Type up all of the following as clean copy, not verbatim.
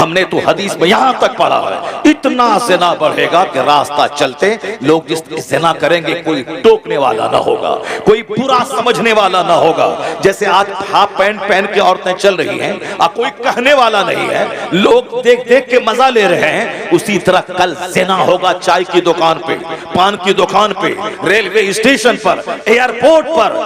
हमने तो हदीस में यहाँ तक पढ़ा है इतना ज़िना बढ़ेगा कि रास्ता चलते लोग जिस ज़िना करेंगे कोई टोकने वाला ना होगा, कोई बुरा समझने वाला ना होगा। जैसे आज हाफ पैंट पहन के औरतें चल रही हैं और कोई कहने वाला नहीं है, लोग देख देख के मजा ले रहे हैं, उसी तरह कल ज़िना होगा चाय की दुकान पे, पान की दुकान पे, रेलवे स्टेशन पर, एयरपोर्ट पर,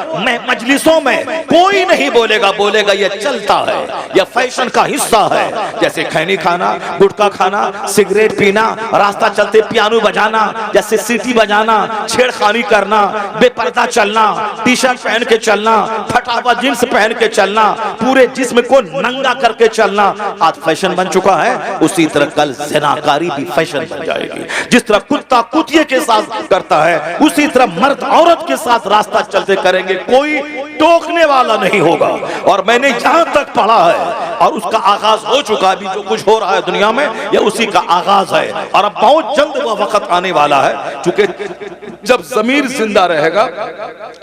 मजलिसों में कोई नहीं बोलेगा, बोलेगा ये चलता है, यह फैशन का हिस्सा है। जैसे खैनी खाना, गुटखा खाना, सिगरेट पीना, रास्ता चलते पियानो बजाना, जैसे सीटी बजाना, छेड़खानी करना, बेपर्दा चलना, टी शर्ट पहन के चलना, फटा हुआ जींस पहन के चलना, पूरे जिस्म को नंगा करके चलना आज फैशन बन चुका है। उसी तरह कल ज़िनाकारी भी फैशन बन जाएगी। जिस तरह कुत्ता कुतिये के साथ करता है उसी तरह मर्द औरत के साथ रास्ता चलते करेंगे, कोई टोकने वाला नहीं होगा। और मैंने जहां तक पढ़ा है और उसका आगाज हो चुका है, अभी जो कुछ हो रहा है दुनिया में यह उसी का आगाज है और अब बहुत जल्द वह वक्त आने वाला है। क्योंकि जब ज़मीर जिंदा रहेगा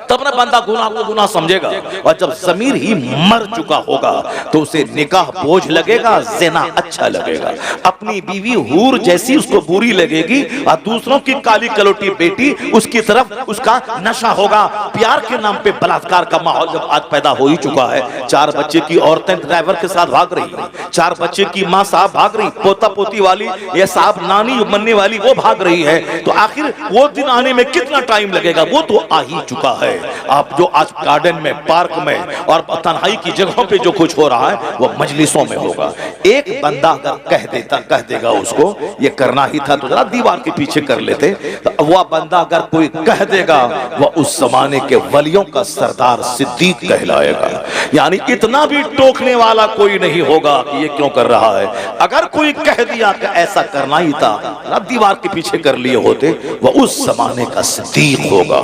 तब ना बंदा गुनाह को गुनाह समझेगा, और जब ज़मीर ही मर चुका होगा तो उसे निकाह बोझ लगेगा, ज़िना अच्छा लगेगा। अपनी बीवी हूर जैसी उसको बुरी लगेगी और दूसरों की काली कलोटी बेटी उसकी तरफ उसका नशा होगा। प्यार के नाम पे बलात्कार का माहौल जब आज पैदा हो ही चुका है, 4 बच्चे की औरतें ड्राइवर के साथ भाग रही है, 4 बच्चे की माँ साहब भाग रही, पोता पोती वाली ये साहब नानी बनने वाली वो भाग रही है, तो आखिर वो दिन आने में कितना टाइम लगेगा? वो तो आ ही चुका है। आप जो आज गार्डन में, पार्क में और तन्हाई की जगहों पे जो कुछ हो रहा है वो मजलिसों में होगा। एक बंदा अगर कह देगा उसको ये करना ही था तो जरा दीवार के पीछे कर लेते, तो वह बंदा अगर कोई कह देगा वह उस जमाने के वलियों का सरदार सिद्दीक कहलाएगा। यानी इतना भी टोकने वाला कोई नहीं होगा कि ये क्यों कर रहा है। अगर कोई कह दिया कि ऐसा करना ही था, दीवार के पीछे कर लिए होते, वह उस जमाने का सिद्दीक होगा,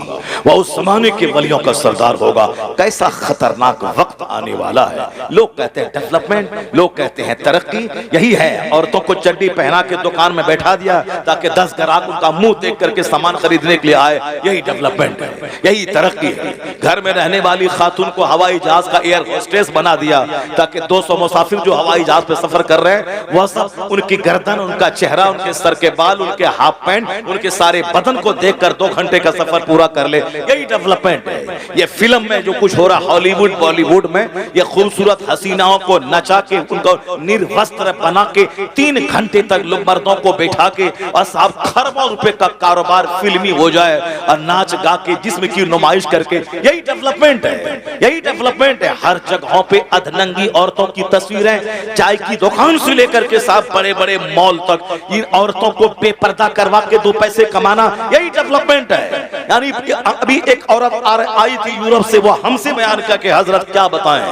वह उस जमाने के वलियों का सरदार होगा। कैसा खतरनाक वक्त आने वाला है। लोग कहते हैं डेवलपमेंट, लोग कहते हैं तरक्की, यही है। औरतों को चड्डी पहना के दुकान में बैठा दिया ताकि 10 ग्राहक उनका मुंह देख करके सामान खरीदने के लिए आए, यही डेवलपमेंट है, यही तरक्की है। घर में रहने वाली खातून को हवाई जहाज का एयर होस्टेस बना दिया ताकि 200 मुसाफिर जो हवाई जहाज पे सफर कर रहे हैं वह सब उनकी गर्दन, उनका चेहरा, उनके सर के बाल, उनके हाफ पैंट, उनके सारे बदन को देखकर 2 घंटे का सफर पूरा कर ले, यही डेवलपमेंट है। ये फिल्म में जो कुछ हो रहा हॉलीवुड बॉलीवुड में, ये खूबसूरत हसीनाओं को नचा के उनको निर्वस्त्र बना के 3 घंटे तक लोग मर्दों को बैठा के और साहब खरबों रुपए का कारोबार फिल्मी हो जाए और नाच गा के जिस्म की नुमाइश करके, यही डेवलपमेंट है, यही डेवलपमेंट है। हर जगहों पे अधनंगी औरतों की तस्वीरें, चाय की दुकान से लेकर के साहब बड़े बड़े मॉल तक, इन औरतों को बेपर्दा करवा के 2 पैसे कमाना, यही डेवलपमेंट है। यानी अभी एक औरत आई थी यूरोप से, वो हमसे बयान किया कि हजरत क्या बताएं,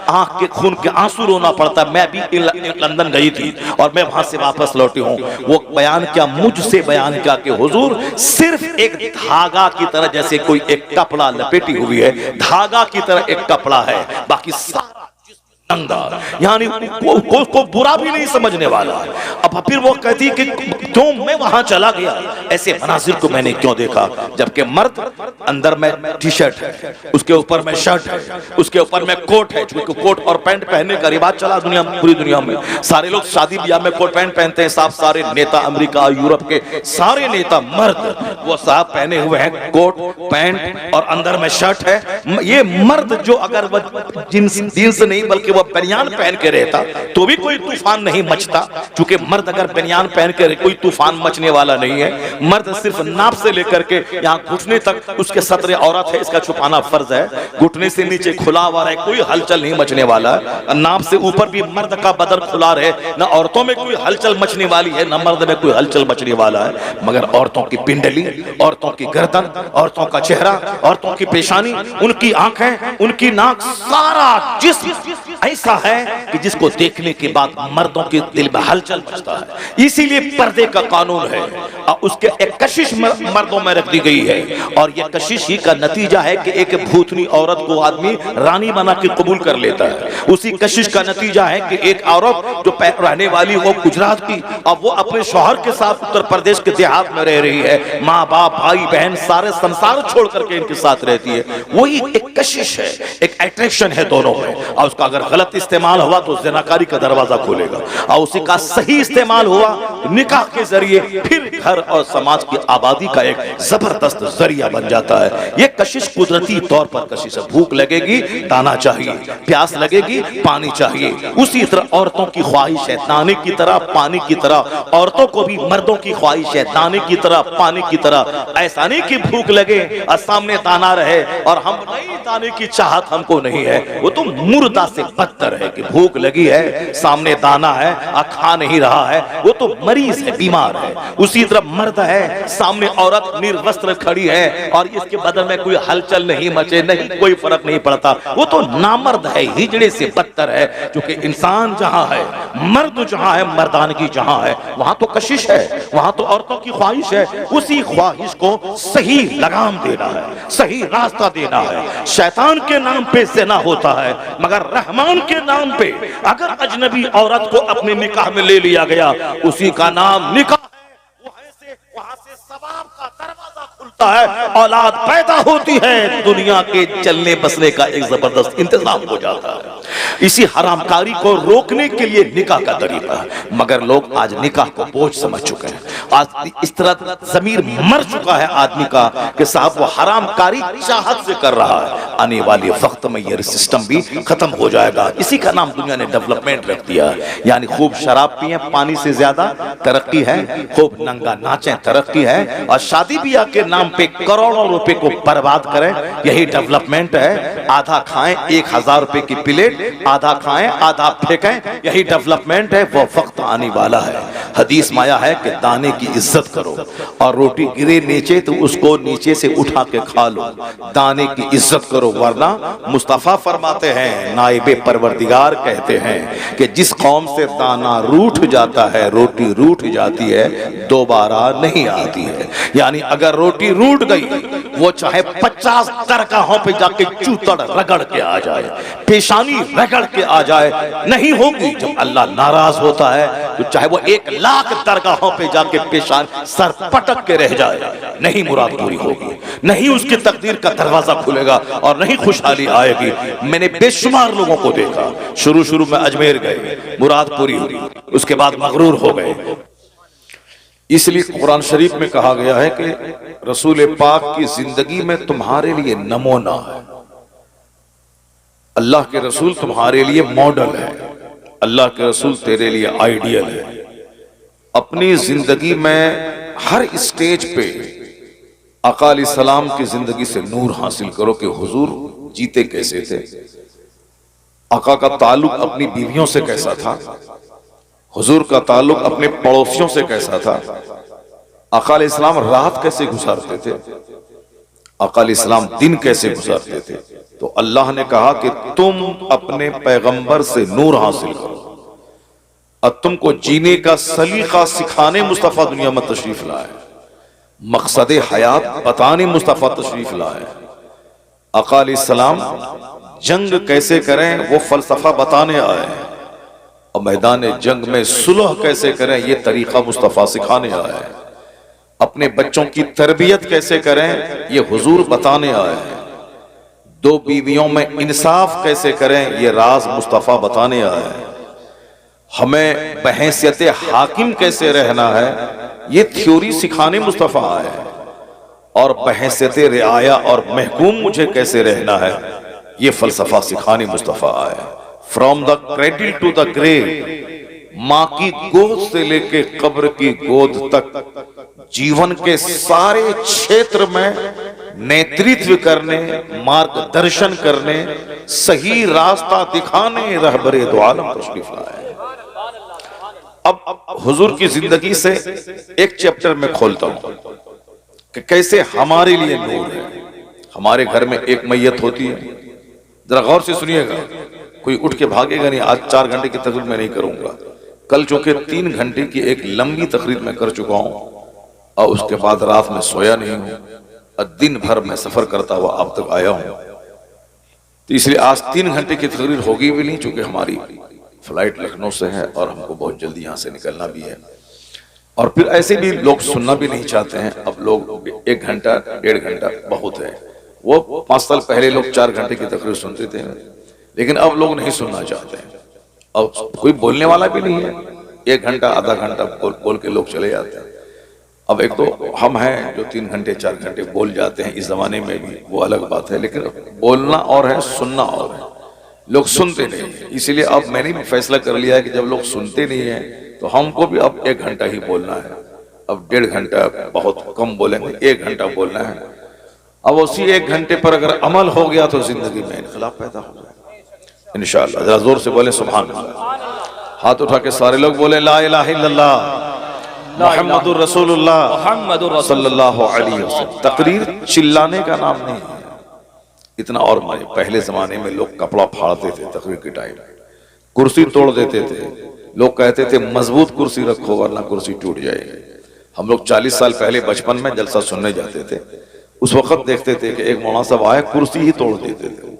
आंख के खून के आंसू रोना पड़ता। मैं भी लंदन गई थी और मैं वहां से वापस लौटी हूँ। वो बयान क्या, मुझसे बयान किया कि हुजूर सिर्फ एक धागा की तरह, जैसे कोई एक कपड़ा लपेटी हुई है, धागा की तरह एक कपड़ा है, बाकी नंगा, यानी को बुरा भी नहीं समझने वाला। अब फिर वो कहती कि क्यों मैं वहां चला गया, ऐसे मनाजिर को मैंने क्यों देखा, जबकि मर्द अंदर में टी शर्ट है, उसके ऊपर में शर्ट है, उसके ऊपर में कोट है, क्योंकि कोट और पैंट पहनने का रिवाज चला दुनिया में, पूरी दुनिया में। सारे लोग शादी ब्याह में कोट पैंट पहनते हैं साहब, सारे नेता अमेरिका यूरोप के सारे नेता मर्द वो साहब पहने हुए हैं कोट पैंट और अंदर में शर्ट है। ये मर्द जो अगर वह जींस नहीं बल्कि वह बनियान पहन के रहता तो भी कोई तूफान नहीं मचता, क्योंकि मर्द अगर बनियान पहन के कोई तूफान मचने वाला नहीं है। मर्द सिर्फ नाप से लेकर के यहाँ घुटने तक उसके सतरे औरत है, इसका छुपाना फर्ज है। घुटने से नीचे खुला हुआ रहे, कोई हलचल नहीं मचने वाला। नाप से ऊपर भी मर्द का बदन खुला रहे, न औरतों में कोई हलचल मचने वाली है, न मर्द में कोई हलचल मचने वाला है। मगर औरतों की पिंडली, औरतों की गर्दन, औरतों का चेहरा, औरतों की पेशानी, उनकी आंखें, उनकी नाक, सारा जिस्म ऐसा है कि जिसको देखने के बाद मर्दों के दिल में हलचल मचता है। इसीलिए पर्दे का कानून है और उसके एक कशिश मर्दों में रख दी गई है, और यह कशिश ही का नतीजा है कि एक भूतनी औरत को आदमी रानी बना के कबूल कर लेता है। उसी कशिश का नतीजा है कि एक औरत जो रहने वाली वो गुजरात की, अब वो अपने शौहर के साथ उत्तर प्रदेश के देहात में रह रही है, माँ बाप भाई बहन सारे संसार छोड़ करके इनके साथ रहती है। वही एक कशिश है, एक अट्रैक्शन है दोनों में, और उसका अगर गलत इस्तेमाल हुआ तो ज़िनाकारी का दरवाजा खोलेगा, और उसी का सही इस्तेमाल हुआ निकाह के जरिए फिर घर और समाज की आबादी का एक जबरदस्त जरिया बन जाता है। ये कशिश कुदरती तौर पर कशिश है। भूख लगेगी दाना चाहिए, प्यास लगेगी पानी चाहिए। उसी तरह औरतों की ख्वाहिश है दाने की तरह पानी की तरह, औरतों को भी मर्दों की ख्वाहिश है दाने की तरह पानी की तरह। ऐसा नहीं कि भूख लगे और सामने दाना रहे और हम नहीं, दाने की चाहत हमको नहीं है, वो तो मुर्दा से बदतर है कि भूख लगी है सामने दाना है और खा नहीं रहा है, वो तो मरीज है, बीमार है। उसी तरह मर्द है सामने औरत निर्वस्त्र खड़ी है और इसके बदन में कोई हलचल नहीं मचे, नहीं कोई फर्क नहीं पड़ता, वो तो नामर्द है, हिजड़े से बदतर है। क्योंकि इंसान जहां है, मर्द जहां है, मर्दानगी जहां है, वहां तो कशिश है, वहां तो औरतों की ख्वाहिश है। उसी ख्वाहिश को सही लगाम देना है, सही रास्ता देना है। शैतान के नाम पे ज़िना होता है, मगर रहमान के नाम पे अगर अजनबी औरत को अपने निकाह में ले लिया गया, उसी का नाम निकाह है। वहां से सवाब का दरवाजा खुलता है, औलाद पैदा होती है, दुनिया के चलने बसने का एक जबरदस्त इंतजाम हो जाता है। इसी हरामकारी को रोकने के लिए निकाह का तरीका है, मगर लोग आज निकाह को बोझ समझ चुके हैं। आज इस तरह ज़मीर मर चुका है आदमी का कि साहब वो हरामकारी चाहत से कर रहा है। आने वाले वक्त में ये सिस्टम भी खत्म हो जाएगा। इसी का नाम दुनिया ने डेवलपमेंट रख दिया है। यानी खूब शराब पिए पानी से ज्यादा तरक्की है, खूब नंगा नाचें तरक्की है, और शादी ब्याह के नाम पे करोड़ों रुपए को बर्बाद करें, यही डेवलपमेंट है। आधा खाएं 1000 रुपए की प्लेट, आधा खाएं आधा फेंकें, यही डेवलपमेंट है। वो वक्त आने वाला है। हदीस में आया है कि दाने की इज्जत करो, और रोटी गिरे नीचे तो उसको नीचे से उठा के खा लो। दाने की इज्जत करो, वरना मुस्तफा फरमाते हैं, नाइबे परवरदिगार कहते हैं कि जिस कौम से दाना रूठ जाता है, रोटी रूठ जाती है, दोबारा नहीं आती है। यानी अगर रोटी रूठ गई, वो चाहे 50 दरगाहों पे जाके चूतड़ रगड़ के आ जाए, पेशानी रगड़ के आ जाए, नहीं होगी। जब अल्लाह नाराज होता है तो चाहे वो 1,00,000 दरगाहों पे जाके पेशान सर पटक के रह जाए, नहीं मुराद पूरी होगी, नहीं उसकी तकदीर का दरवाजा खुलेगा और नहीं खुशहाली आएगी। मैंने बेशुमार लोगों को देखा, शुरू में अजमेर गए, मुराद पूरी हुई, उसके बाद मगरूर हो गए। इसलिए कुरान शरीफ में कहा गया है कि रसूल पाक की जिंदगी में तुम्हारे लिए नमूना है। अल्लाह के रसूल तुम्हारे लिए मॉडल है, अल्लाह के रसूल तेरे लिए आइडियल है। अपनी जिंदगी में हर स्टेज पे आका अलैहिस्सलाम की जिंदगी से नूर हासिल करो कि हुजूर जीते कैसे थे, आका का ताल्लुक अपनी बीवियों से कैसा था, हुजूर का ताल्लुक अपने पड़ोसियों से कैसा था, आका अलैहिस्सलाम रात कैसे गुजारते थे, आका अलैहिस्सलाम दिन कैसे गुजारते थे। तो अल्लाह ने कहा कि तुम अपने पैगंबर से नूर हासिल करो, और तुमको जीने का सलीका सिखाने मुस्तफा दुनिया में तशरीफ लाए, मकसद हयात बताने मुस्तफा तशरीफ लाए। आका अलैहिस्सलाम जंग कैसे करें वो फलसफा बताने आए, और मैदान जंग में सुलह कैसे करें ये तरीका मुस्तफा सिखाने आए। अपने बच्चों की तरबियत कैसे करें ये हुजूर बताने आए हैं। दो बीवियों में इंसाफ कैसे करें ये राज मुस्तफा बताने आए हैं। हमें बहैसियत हाकिम कैसे रहना है ये थ्योरी सिखाने मुस्तफा आए हैं, और बहैसियत रिआया और महकूम मुझे कैसे रहना है ये फलसफा सिखाने मुस्तफा आए। From the cradle to the grave, माँ की गोद से लेके कब्र की गोद तक जीवन के सारे क्षेत्र में नेतृत्व करने, मार्गदर्शन करने, सही रास्ता दिखाने रहबरे दो आलम तशरीफ लाए। अब हुजूर की जिंदगी से एक चैप्टर में खोलता हूं कि कैसे हमारे लिए नूर है। हमारे घर में एक मैयत होती है, जरा गौर से सुनिएगा, कोई उठ के भागेगा नहीं। आज 4 घंटे की तकरीर मैं नहीं करूंगा, कल चूंकि 3 घंटे की एक लंबी तकरीर मैं कर चुका हूं, और उसके बाद रात में सोया नहीं हूं, और दिन भर मैं सफर करता हुआ अब तक आया हूं। तो इसलिए आज 3 घंटे की तकरीर होगी भी नहीं, चूंकि हमारी फ्लाइट लखनऊ से है और हमको बहुत जल्दी यहाँ से निकलना भी है। और फिर ऐसे भी लोग सुनना भी नहीं चाहते हैं। अब लोग 1 घंटा 1.5 घंटा बहुत है, वो 5 साल पहले लोग 4 घंटे की तकरीर सुनते थे, लेकिन अब लोग नहीं सुनना चाहते हैं। अब कोई बोलने वाला भी नहीं है, 1 घंटा आधा घंटा बोल के लोग चले जाते हैं। अब एक तो हम हैं जो 3 घंटे 4 घंटे बोल जाते हैं, इस जमाने में भी वो अलग बात है, लेकिन बोलना और है, सुनना और है। लोग सुनते नहीं, इसलिए अब मैंने भी फैसला कर लिया है कि जब लोग सुनते नहीं है तो हमको भी अब 1 घंटा ही बोलना है। अब 1.5 घंटा बहुत कम बोलेंगे, 1 घंटा बोलना है। अब उसी 1 घंटे पर अगर अमल हो गया तो जिंदगी में इनकलाब पैदा हो जाएगा इंशाअल्लाह। जरा जोर से बोले सुभान अल्लाह। हाथ उठा के सारे लोग बोले ला इलाहा इल्लल्लाह मुहम्मदुर रसूलुल्लाह सल्लल्लाहु अलैहि वसल्लम। तकरीर चिल्लाने का नाम नहीं है इतना। और पहले जमाने में लोग कपड़ा फाड़ते थे तकरीर के टाइम, कुर्सी तोड़ देते थे। लोग कहते थे मजबूत कुर्सी रखो वरना कुर्सी टूट जाएगी। हम लोग 40 साल पहले बचपन में जलसा सुनने जाते थे, उस वक्त देखते थे कि एक मौलाना साहब आए कुर्सी ही तोड़ देते थे,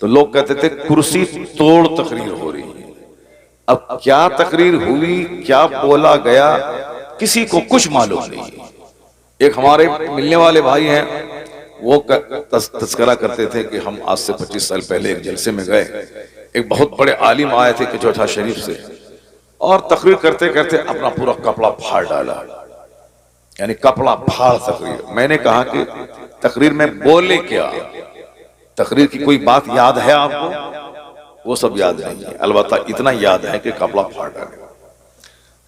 तो लोग कहते थे कुर्सी तोड़ तकरीर हो रही है। अब क्या तकरीर हुई, क्या बोला गया, किसी को कुछ मालूम नहीं है। एक हमारे मिलने वाले भाई हैं, वो तस्करा करते थे कि हम आज से 25 साल पहले एक जलसे में गए, एक बहुत बड़े आलिम आए थे किचौथा शरीफ से, और तकरीर करते करते अपना पूरा कपड़ा फाड़ डाला, यानी कपड़ा फाड़ तकरीर। मैंने कहा कि तकरीर में बोले क्या, तकरीर की कोई बात याद है आपको? वो सब याद नहीं है, अलबत्ता इतना याद है कि कपड़ा फाड़ डाले।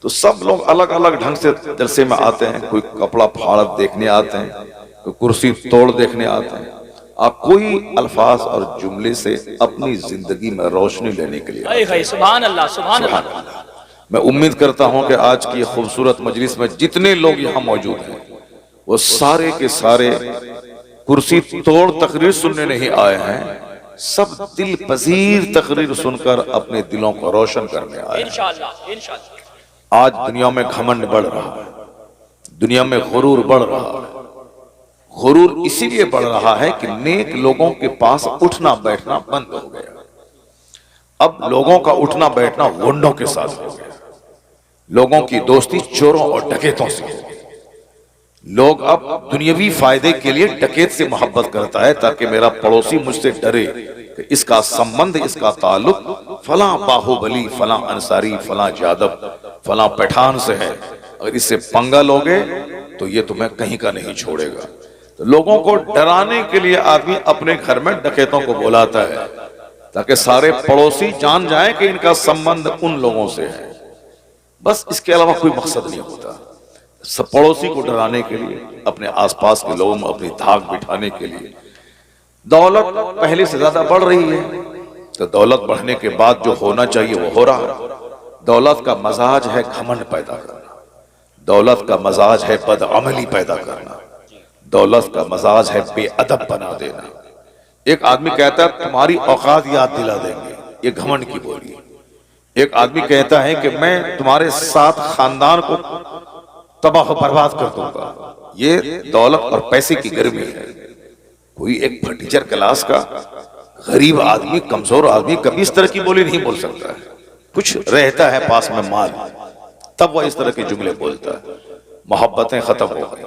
तो सब लोग अलग अलग ढंग से जलसे में आते हैं, कोई कपड़ा फाड़ देखने आते हैं, कोई कुर्सी तोड़ देखने आते हैं, आप कोई अल्फाज और जुमले से अपनी जिंदगी में रोशनी लेने के लिए। सुभान अल्लाह, सुभान अल्लाह। मैं उम्मीद करता हूं कि आज की खूबसूरत मजलिस में जितने लोग यहाँ मौजूद हैं वो सारे के सारे कुर्सी तोड़ तकरीर सुनने नहीं आए हैं, सब दिल पजीर तकरीर सुनकर अपने दिलों को रोशन करने आए हैं। इंशाअल्लाह, इंशाअल्लाह। आज दुनिया में घमंड बढ़ रहा है, दुनिया में गुरूर बढ़ रहा है। गुरूर इसीलिए बढ़ रहा है कि नेक लोगों के पास उठना बैठना बंद हो गया। अब लोगों का उठना बैठना गुंडों के साथ हो गया, लोगों की दोस्ती चोरों और डकैतों से हो गई। लोग अब दुनियावी फायदे के लिए डकैत से मोहब्बत करता है ताकि मेरा पड़ोसी मुझसे डरे कि इसका संबंध, इसका ताल्लुक फला बाहुबली, फला अंसारी, फला यादव, फला पठान से है, अगर इससे पंगा लोगे तो ये तुम्हें कहीं का नहीं छोड़ेगा। तो लोगों को डराने के लिए आदमी अपने घर में डकैतों को बुलाता है ताकि सारे पड़ोसी जान जाएं कि इनका संबंध उन लोगों से है। बस इसके अलावा कोई मकसद नहीं होता। सब पड़ोसी को डराने के लिए, अपने आसपास के लोगों में अपनी धाक बिठाने के लिए। दौलत पहले से ज्यादा बढ़ रही है, तो दौलत बढ़ने के बाद जो होना चाहिए वो हो रहा है। दौलत का मजाज है घमंड पैदा करना, दौलत का मजाज है बदअमली पैदा करना, दौलत का मजाज है बेअदब बना देना। एक आदमी कहता है तुम्हारी औकात याद दिला देंगे, ये घमंड की बोली। एक आदमी कहता है कि मैं तुम्हारे साथ खानदान को तबाह बर्बाद कर दूंगा, ये दौलत और पैसे की गर्मी है। कोई एक फटीचर क्लास का गरीब आदमी, कमजोर आदमी कभी इस तरह की बोली नहीं बोल सकता है। कुछ रहता है पास में माल, तब वह इस तरह के जुमले बोलता है। मोहब्बतें खत्म हो गई।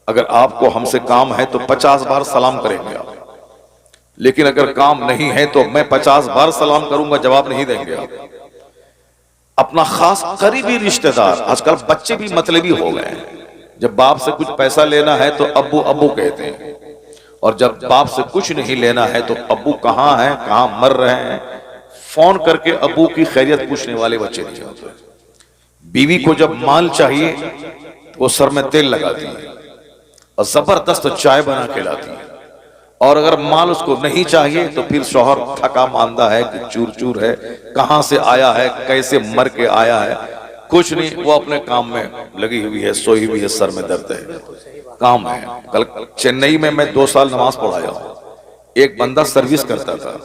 अगर आपको हमसे काम है तो 50 बार सलाम करेंगे आप, लेकिन अगर काम नहीं है तो मैं 50 बार सलाम करूंगा, जवाब नहीं देंगे आप। अपना खास करीबी रिश्तेदार, आजकल बच्चे भी मतलबी हो गए हैं। जब बाप से कुछ पैसा लेना है तो अब्बू अब्बू कहते हैं, और जब बाप से कुछ नहीं लेना है तो अब्बू कहाँ हैं, कहाँ मर रहे हैं, फोन करके अब्बू की खैरियत पूछने वाले बच्चे नहीं होते। बीवी को जब माल चाहिए तो वो सर में तेल लगाती है और जबरदस्त चाय बना के लाती है, और अगर माल उसको नहीं चाहिए तो फिर शौहर थका मांदा है कि चूर चूर है, कहां से आया है, कैसे मर के आया है, कुछ नहीं, वो अपने काम में लगी हुई है, सोई हुई है, सर में दर्द है, काम है। कल चेन्नई में मैं 2 साल नमाज पढ़ाया हूं। एक बंदा सर्विस करता था,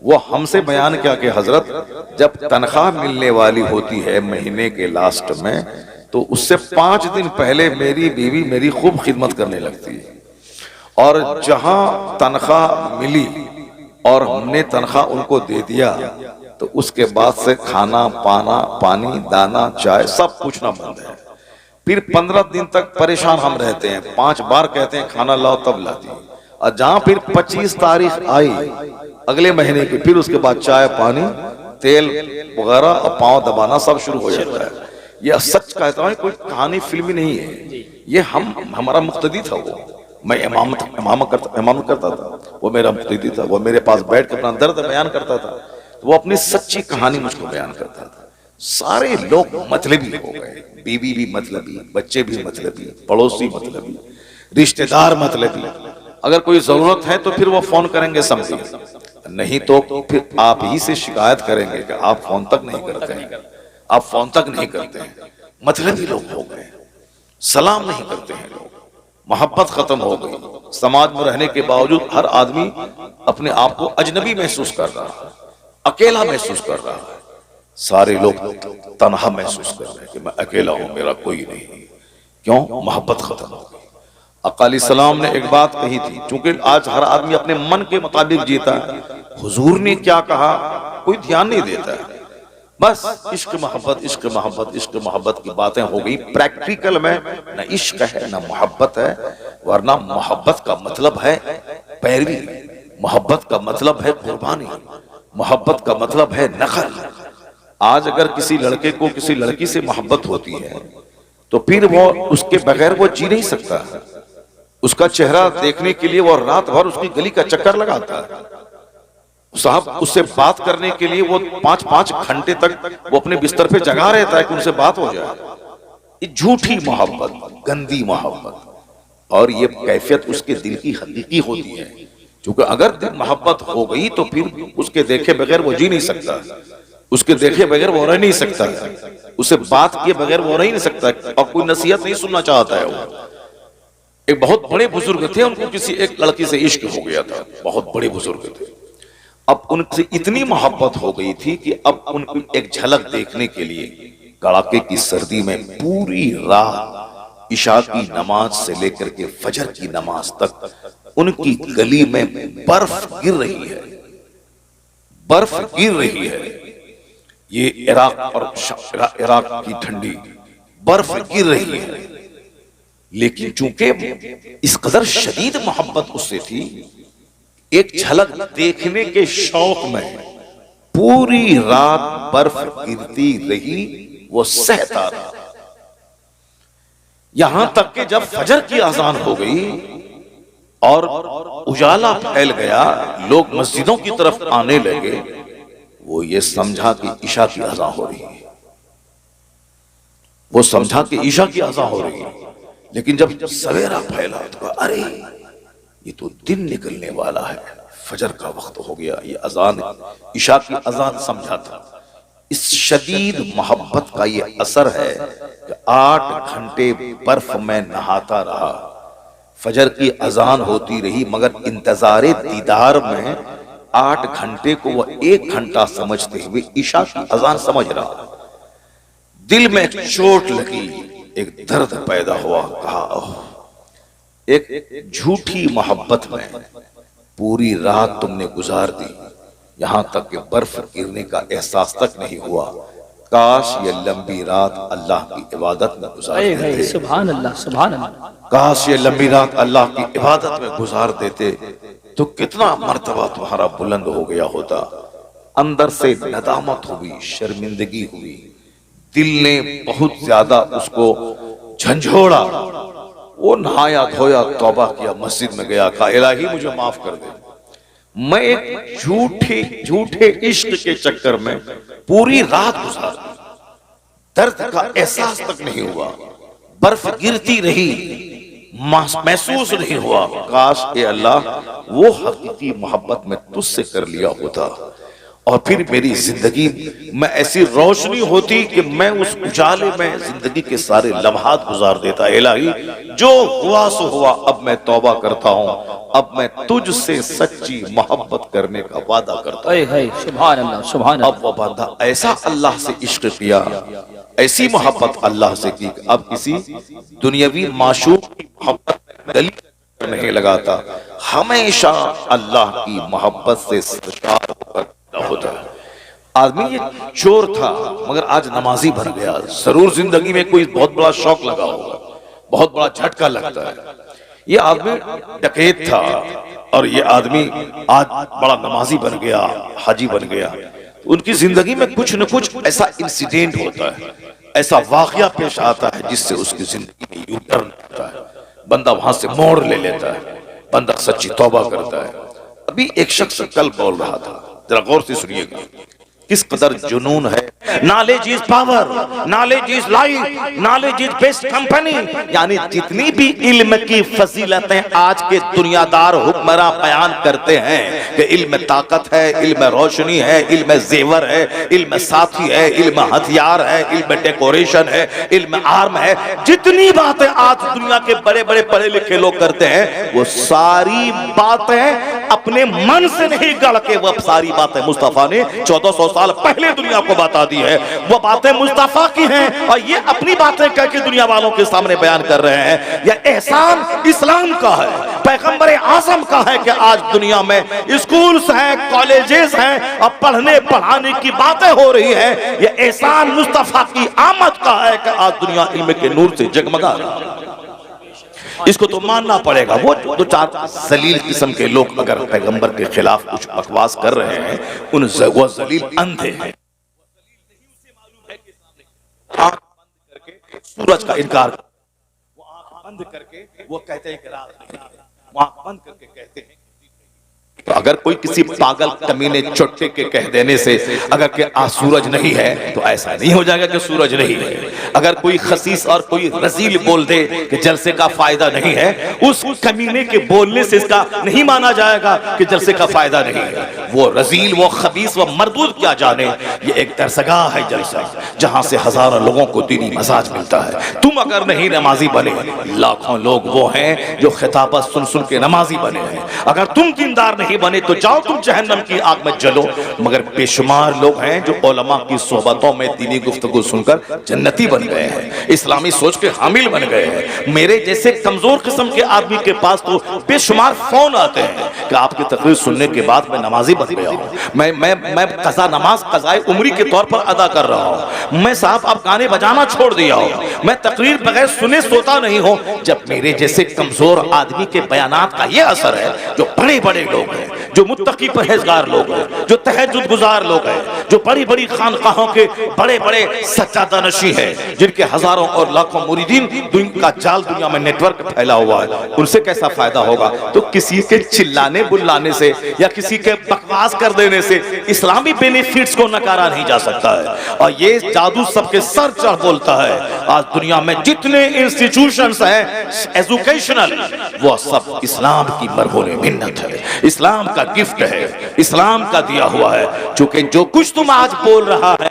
वो हमसे बयान किया कि हजरत जब तनख्वाह मिलने वाली होती है महीने के लास्ट में, तो उससे 5 दिन पहले मेरी बीवी मेरी खूब खिदमत करने लगती है, और जहां तनख्वाह मिली और हमने तनख्वाह उनको दे दिया तो उसके बाद से खाना पाना, पानी दाना चाय सब पूछना बंद है। फिर 15 दिन तक परेशान हम रहते हैं, 5 बार कहते हैं खाना लाओ तब लाती है, और जहां फिर 25 तारीख आई अगले महीने की, फिर उसके बाद चाय पानी तेल वगैरह और पांव दबाना सब शुरू हो जाता है। ये सच कहता हूं, कोई कहानी फिल्मी नहीं है, ये हमारा मुक्तदी था। वो मैं इमामत करता था, वो मेरा मुक्तदी था, वो मेरे पास बैठ कर अपना दर्द बयान करता था, वो अपनी सच्ची कहानी मुझको बयान करता था। सारे लोग मतलबी हो गए, बीवी भी मतलबी, बच्चे भी मतलबी, पड़ोसी मतलबी, रिश्तेदार मतलबी। अगर कोई जरूरत है तो फिर वो फोन करेंगे समझिए, नहीं तो फिर आप ही से शिकायत करेंगे कि आप फोन तक नहीं करते हैं, आप फोन तक नहीं करते हैं। मतलबी लोग हो गए, सलाम नहीं करते हैं लोग, मोहब्बत खत्म हो गई। समाज में रहने के बावजूद हर आदमी अपने आप को अजनबी महसूस कर रहा है, अकेला महसूस कर रहा है। सारे लोग तन्हा महसूस कर रहे हैं कि मैं अकेला हूं, मेरा कोई नहीं। क्यों? मोहब्बत खत्म हो गई। अकाली सलाम ने एक बात कही थी, क्योंकि आज हर आदमी अपने मन के मुताबिक जीता है। हुजूर ने क्या कहा कोई ध्यान नहीं देता है, बस इश्क मोहब्बत, इश्क मोहब्बत, इश्क मोहब्बत की बातें हो गई। प्रैक्टिकल में न इश्क है न मोहब्बत है, वरना मोहब्बत का मतलब है पैरवी, मोहब्बत का मतलब है कुर्बानी, मोहब्बत का मतलब है नखल। आज अगर किसी लड़के को किसी लड़की से मोहब्बत होती है तो फिर वो उसके बगैर वो जी नहीं सकता। उसका चेहरा देखने के लिए वो रात भर उसकी गली का चक्कर लगाता है। साहब उससे बात करने के लिए वो 5-5 घंटे तक वो अपने बिस्तर पे जगा रहता है कि उनसे बात हो जाए। ये झूठी मोहब्बत, गंदी मोहब्बत, और ये कैफियत उसके दिल की हकीकी होती है। क्योंकि अगर दिल मोहब्बत हो गई तो फिर उसके देखे बगैर वो जी नहीं सकता, उसके देखे बगैर वो रह नहीं सकता, उसे बात किए बगैर वो रह नहीं सकता, और कोई नसीहत नहीं सुनना चाहता है। वो एक बहुत बड़े बुजुर्ग थे, उनको किसी एक लड़की से इश्क हो गया था, बहुत बड़े बुजुर्ग थे। अब उनसे इतनी मोहब्बत हो गई थी कि अब उनको एक झलक देखने के लिए कड़ाके की सर्दी में पूरी रात इशा की नमाज से लेकर के फजर की नमाज तक उनकी गली में बर्फ गिर रही है, बर्फ गिर रही है। ये इराक और इराक की ठंडी बर्फ गिर रही है, लेकिन चूंकि इस कदर शदीद मोहब्बत उससे थी, एक झलक देखने के शौक में पूरी रात बर्फ गिरती रही, वो सहता रहा। यहां तक कि जब फजर की अजान हो गई और उजाला फैल गया, लोग मस्जिदों की तरफ आने लगे, वो ये समझा कि ईशा की अज़ान हो रही है, वो समझा कि ईशा की अज़ान हो रही है। लेकिन जब सवेरा फैला तो कहा, अरे ये तो दिन निकलने वाला है, फजर का वक्त हो गया। ये अजान ईशा की अजान समझा था। इस शदीद मोहब्बत का ये असर है कि 8 घंटे बर्फ में नहाता रहा, फजर की अजान होती रही, मगर इंतजारे दीदार में 8 घंटे को वो 1 घंटा समझते हुए ईशा की अजान समझ रहा। दिल में एक चोट लगी, एक दर्द पैदा हुआ। कहा, एक झूठी मोहब्बत में पूरी रात तुमने गुजार दी, यहां तक कि बर्फ गिरने का एहसास तक नहीं हुआ। काश ये लंबी रात अल्लाह की इबादत में गुजार देते। सुभान अल्लाह, सुभान अल्लाह। काश ये लंबी रात अल्लाह की इबादत में गुजार देते तो कितना मर्तबा तुम्हारा बुलंद हो गया होता। अंदर से नदामत हुई, शर्मिंदगी हुई, दिल ने बहुत ज्यादा उसको झंझोड़ा। वो नहाया धोया, तौबा किया, मस्जिद में गया, कहा इलाही मुझे माफ कर दे, मैं एक झूठे इश्क के चक्कर में पूरी रात गुजार दी, दर्द का एहसास तक नहीं हुआ, बर्फ गिरती रही, महसूस नहीं हुआ। काश ए अल्लाह वो हकीकी मोहब्बत में तुझसे कर लिया होता और फिर मेरी जिंदगी में ऐसी रोशनी होती कि मैं उस उजाले में जिंदगी के सारे लम्हात गुजार देता। इलाही जो हुआ सो हुआ, अब मैं तौबा करता हूँ, अब मैं तुझसे सच्ची मोहब्बत करने का वादा करता हूँ। सुभान अल्लाह, सुभान अल्लाह। अब वो बंदा ऐसा अल्लाह से इश्क किया, ऐसी मोहब्बत अल्लाह से की, अब किसी दुनियावी माशूक की मोहब्बत में गली नहीं लगाता, हमेशा अल्लाह की मोहब्बत से सरशार होता है। आदमी ये चोर था मगर आज नमाजी बन गया। जरूर जिंदगी में कोई बहुत बड़ा शौक लगा होगा, बहुत बड़ा झटका लगता है। ये आदमी डकैत था और ये आदमी आज बड़ा नमाजी बन गया, हाजी बन गया। उनकी जिंदगी में कुछ न कुछ ऐसा इंसिडेंट होता है, ऐसा वाकया पेश आता है जिससे उसकी जिंदगी में यू टर्न होता है, बंदा वहां से मोड़ ले लेता है, बंदा सच्ची तौबा करता है। अभी एक शख्स कल बोल रहा था, जरा गौर से सुनिएगा किस कदर जुनून है। Knowledge is power, knowledge is life, knowledge is best company. यानी जितनी भी इल्म की फजीलतें आज के दुनियादार हुक्मरां बयान करते हैं कि इल्म ताकत है, इल्म रोशनी है, इल्म जेवर है, इल्म साथी है, इल्म हथियार है, इल्म डेकोरेशन है, इल्म आर्म है, जितनी बातें आज दुनिया के बड़े बड़े पढ़े लिखे लोग करते हैं, वो सारी बातें अपने मन से नहीं गढ़ के, वो सारी बातें मुस्तफा ने 1400 साल पहले दुनिया को बता दी है। वो बातें मुस्तफा की हैं और ये अपनी बातें कह के दुनिया वालों के सामने बयान कर रहे हैं। यह एहसान इस्लाम का है, पैगंबर आज़म का है कि आज दुनिया में स्कूल्स हैं, कॉलेजेस हैं और पढ़ने पढ़ाने की बातें हो रही है। यह एहसान मुस्तफा की आमद का है कि आज दुनिया इल्म के नूर से जगमगा रही है। इसको तो मानना पड़ेगा। वो दो चार जलील किस्म के लोग अगर पैगंबर के खिलाफ कुछ बकवास कर रहे हैं, वो जलील अंधे हैं। आंख बंद करके सूरज का इनकार, वो आंख बंद करके वो कहते हैं कि रात नहीं है, वो आंख बंद करके कहते हैं। तो अगर कोई किसी पागल कमीने चुट्टे के कह देने से अगर कि आज सूरज नहीं है तो ऐसा नहीं हो जाएगा कि सूरज नहीं है। अगर कोई खसीस और कोई रजील बोल दे कि जलसे का फायदा नहीं है, उस कमीने के बोलने से इसका नहीं माना जाएगा कि जलसे का फायदा नहीं है। वो रजील, वो खबीस, वो मरदूद क्या जाने, ये एक दरसगाह है जलसा, जहां से हजारों लोगों को दीनी मसाज मिलता है। तुम अगर नहीं नमाजी बने, लाखों लोग वो हैं जो खिताबत सुन सुन के नमाजी बने हैं। अगर तुम दीनदार नहीं बने तो जाओ तुम जहन्नम की आग में जलो। मगर बेशुमार लोग हैं जो उलमा की सोहबतों में दीनी गुफ्तगू सुनकर जन्नती बन गए हैं, इस्लामी सोच के हामिल बन गए हैं। मेरे जैसे कमजोर किस्म के आदमी के पास तो बेशुमार फोन आते हैं कि आपकी तकरीर सुनने के बाद मैं नमाजी बन गया हूँ, मैं कज़ा नमाज कज़ाए उम्री के तौर पर अदा कर रहा हूँ, मैं साहब अब गाने बजाना छोड़ दिया हूँ, मैं तकरीर बगैर सुने सोता नहीं हूँ। जब मेरे जैसे कमजोर आदमी के बयानात का ये असर है, जो बड़े बड़े लोग हैं, जो मुत्तकी परहेजगार लोग हैं, जो तहज्जुद गुजार लोग हैं, जो बड़ी बड़ी खानकाहों के बड़े बड़े सच्चादा नशी हैं, जिनके हजारों और लाखों मुरीदीन का जाल दुनिया में नेटवर्क फैला हुआ है, उनसे कैसा फायदा होगा। तो किसी के चिल्लाने बुल्लाने से या किसी के बकवास कर देने से इस्लामी बेनिफिट्स को नकारा नहीं जा सकता है। और ये जादू सबके सर चढ़ बोलता है। आज दुनिया में जितने इंस्टीट्यूशंस हैं एजुकेशनल, वो सब इस्लाम की मरहून मिन्नत है, इस्लाम का गिफ्ट है, इस्लाम का दिया हुआ है। चूंकि जो कुछ तुम आज बोल रहा है,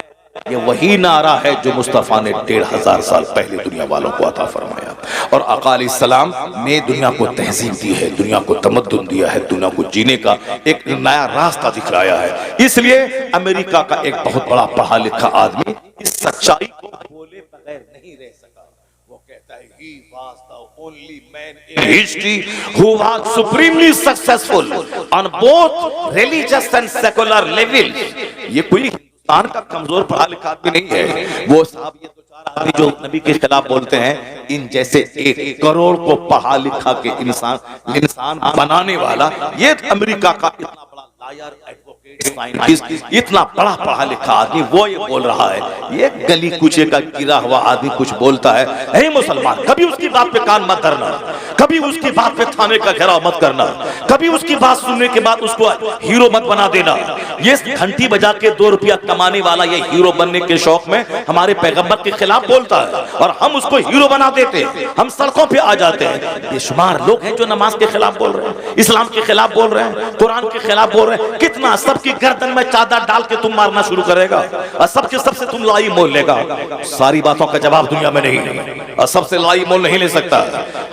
ये वही नारा है जो मुस्तफा ने 1500 साल पहले दुनिया वालों को अता फरमाया। और आका अलैहिस्सलाम ने दुनिया को तहजीब दी है, दुनिया को तमद्दुन दिया है, दुनिया को जीने का एक नया रास्ता दिखलाया है। इसलिए अमेरिका का एक बहुत बड़ा पढ़ा लिखा आदमी इस सच्चाई को बोले बगैर नहीं रह सका। वो कहता है he was the only man in history who was supremely successful on both religious and secular levels। ये कोई हिंदुस्तान का कमजोर पढ़ा लिखा आदमी नहीं है। वो साहब ये दो चार आदमी जो नबी के खिलाफ बोलते हैं, इन जैसे 1 करोड़ को पढ़ा लिखा के इंसान बनाने वाला ये अमेरिका का इतना बड़ा लायर, एडवोकेट, साइंटिस्ट, इतना बड़ा पढ़ा लिखा आदमी वो ये बोल रहा है। ये गली कूचे का गिरा हुआ आदमी कुछ बोलता है, हे मुसलमान, कभी उसकी बात पे कान मत धरना, कभी उसकी बात पे थाने का घेराव मत करना, कभी उसकी बात सुनने के बाद उसको हीरो मत बना देना। ये घंटी बजा के 2 रुपया कमाने वाला ये हीरो बनने के शौक में हमारे पैगंबर के खिलाफ बोलता है और हम उसको हीरो बना देते हैं, हम सड़कों पे आ जाते हैं। बेशुमार लोग हैं जो नमाज के खिलाफ बोल रहे हैं, इस्लाम के खिलाफ बोल रहे हैं, कुरान के खिलाफ बोल रहे हैं। कितना सबकी गर्दन में चादर डाल के तुम मारना शुरू करेगा और सबके सबसे तुम लाई मोल लेगा। सारी बातों का जवाब दुनिया में नहीं है और सबसे लाई मोल नहीं ले सकता।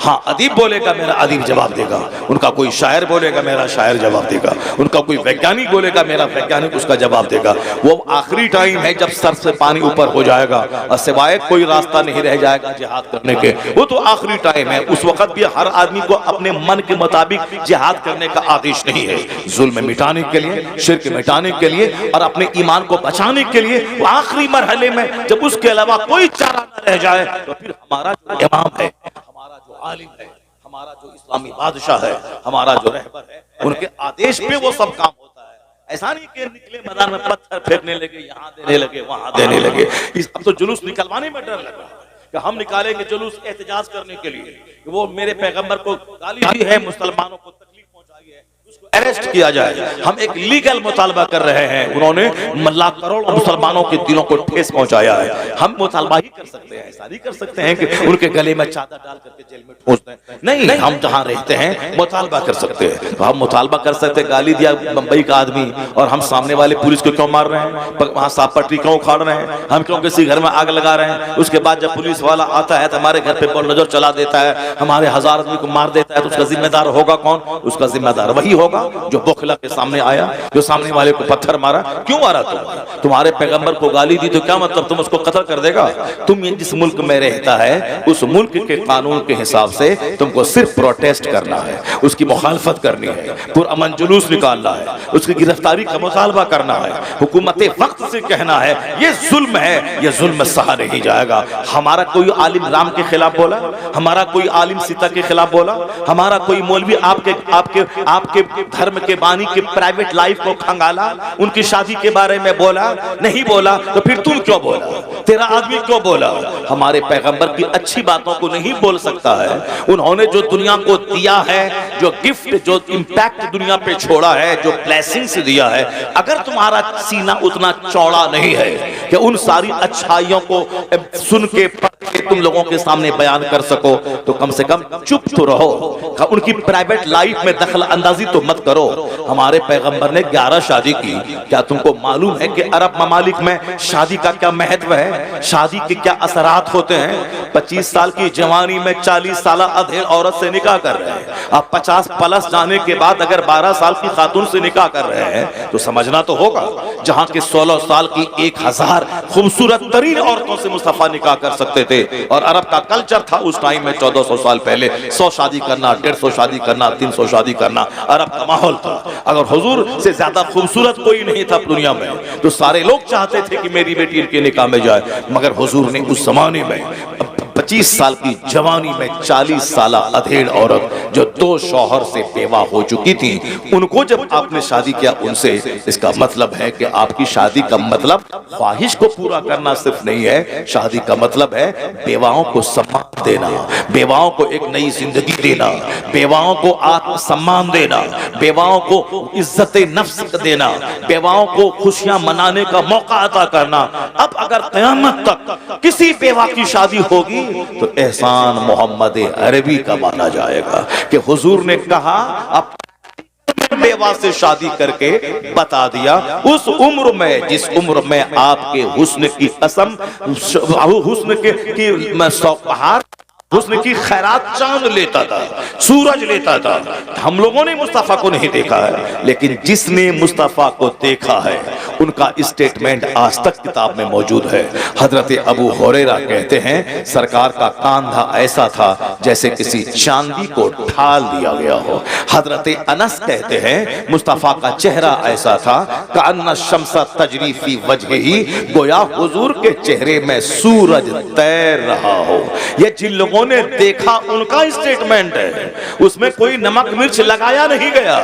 हाँ, अदीब बोलेगा मेरा अदीब जवाब देगा, उनका कोई शायर बोलेगा मेरा शायर जवाब देगा, उनका कोई वैज्ञानिक बोलेगा मेरा वैज्ञानिक उसका जवाब देगा। वो आखिरी टाइम है जब सर से पानी ऊपर हो जाएगा और सिवाय कोई रास्ता नहीं रह जाएगा जिहाद करने के, वो तो आखिरी टाइम है। उस वक्त भी हर आदमी को अपने मन के मुताबिक जिहाद करने का आदेश नहीं है। जुल्म मिटाने के लिए, शिर्क मिटाने के लिए और अपने ईमान को बचाने के लिए वो आखिरी मरहले में जब उसके अलावा कोई चारा न रह जाए तो फिर हमारा जो इमाम है, हमारा जो आलिम है, हमारा जो इस्लामी बादशाह है, हमारा जो रहबर है, उनके आदेश पे वो सब काम होता है। ऐसा नहीं कि निकले मैदान में पत्थर फेंकने लगे, यहाँ देने लगे, वहां देने लगे। अब तो जुलूस निकलवाने में डर लग रहा है कि हम निकालेंगे जुलूस एहतजाज करने के लिए कि वो मेरे पैगंबर को गाली दी है, मुसलमानों को तकलीफ पहुंचाई है, उसको अरेस्ट किया जाए। हम एक लीगल मुतालबा कर रहे हैं। उन्होंने लाख करोड़ मुसलमानों के दिलों को ठेस पहुंचाया है। हम मुतालबा ही कर सकते हैं, ऐसा नहीं कर सकते हैं कि उनके गले में चादर डाल करके जेल में ठोस दें। नहीं, हम जहां रहते हैं मुतालबा कर सकते हैं। तो हम मुतालबा कर सकते हैं, गाली दिया बंबई का आदमी और हम सामने वाले पुलिस को क्यों मार रहे हैं, वहां साफ पटरी क्यों उखाड़ रहे हैं, हम क्यों किसी घर में आग लगा रहे हैं। उसके बाद जब पुलिस वाला आता है तो हमारे घर पे नजर चला देता है, हमारे 1000 आदमी को मार देता है, तो उसका जिम्मेदार होगा कौन? उसका जिम्मेदार वही होगा जो बोखला के सामने आया, जो सामने वाले को पत्थर मारा। क्यों मारा तुम्हारे पैगंबर को गाली दी तो क्या मतलब तुम उसको कत्ल कर देगा? तुम जिस मुल्क में रहता है उस मुल्क के कानून के हिसाब से तुमको सिर्फ प्रोटेस्ट करना है, उसकी मुखालफत करनी है, पुरअमन जुलूस निकालना है, उसकी गिरफ्तारी का मुतालबा करना है, हुकूमत वक्त से कहना है ये जुल्म है, ये जुल्म सहा नहीं जाएगा। हमारा कोई आलिम राम के खिलाफ बोला, हमारा कोई आलिम सीता के खिलाफ बोला, हमारा कोई मौलवी आपके आपके आपके धर्म के बानी के प्राइवेट लाइफ को खंगाला, उनकी शादी के बारे में बोला? नहीं बोला। तो फिर तुम क्यों बोला? तेरा आदमी क्यों बोला? हमारे पैगंबर की अच्छी बातों को नहीं बोल सकता है। उन्होंने जो दुनिया को दिया है, जो गिफ्ट, जो इंपैक्ट दुनिया पे छोड़ा है, जो ब्लेसिंग्स दिया है, अगर तुम्हारा सीना उतना चौड़ा नहीं है कि उन सारी अच्छाइयों को सुन के तुम लोगों के सामने बयान कर सको, तो कम से कम चुप तो रहो। उनकी प्राइवेट लाइफ में दखल अंदाजी तो मत करो। हमारे पैगंबर ने 11 शादी की। क्या तुमको मालूम है कि अरब ममालिक में शादी का क्या महत्व है, शादी के क्या असरात होते हैं? 25 साल की जवानी में 40 साल अधेड़ औरत से निकाह कर रहे हैं। अब 50 प्लस जाने के बाद अगर 12 साल की खातून से निकाह कर रहे हैं तो समझना तो होगा। जहां के 16 साल की 1000 खूबसूरत तरीन औरतों से मुस्तफा निकाह कर सकते थे, और अरब का कल्चर था उस टाइम में 1400 साल पहले 100 शादी करना, 150 शादी करना, 300 शादी करना अरब का माहौल था। अगर हुजूर से ज्यादा खूबसूरत कोई नहीं था दुनिया में तो सारे लोग चाहते थे कि मेरी बेटी इनके निकाह में जाए, मगर हुजूर ने उस जमाने में 25 साल की जवानी में 40 साल अधेड़ औरत जो 2 शौहर से बेवा हो चुकी थी, उनको जब आपने शादी किया उनसे, इसका मतलब है कि आपकी शादी का मतलब ख्वाहिश को पूरा करना सिर्फ नहीं है, शादी का मतलब है बेवाओं को सम्मान देना, बेवाओं को एक नई जिंदगी देना, बेवाओं को आत्मसम्मान देना, बेवाओं को इज्जत नफ्स देना, बेवाओं को खुशियां मनाने का मौका अता करना। अब अगर क़यामत तक किसी बेवा की शादी होगी तो एहसान मोहम्मद अरबी का माना जाएगा कि हुजूर ने कहा अब बेवा से शादी करके बता दिया, उस उम्र में जिस उम्र में आपके हुस्न की कसम, हुस्न की सौपहार, हुस्न की खैरात चांद लेता था, सूरज लेता था। हम लोगों ने मुस्तफा को नहीं देखा है, लेकिन जिसने मुस्तफा को देखा है उनका स्टेटमेंट आज तक किताब में मौजूद है। हजरत अबू हुरैरा कहते हैं सरकार का कांधा ऐसा था जैसे किसी चांदी को ढाल दिया गया हो। हजरत अनस कहते हैं मुस्तफा का चेहरा ऐसा था कान्ना शम्सा तजरी फी वजहिही, गोया हुजूर के चेहरे में सूरज तैर रहा हो। ये जिन लोगों ने देखा उनका स्टेटमेंट है, उसमें कोई नमक मिर्च लगाया नहीं गया,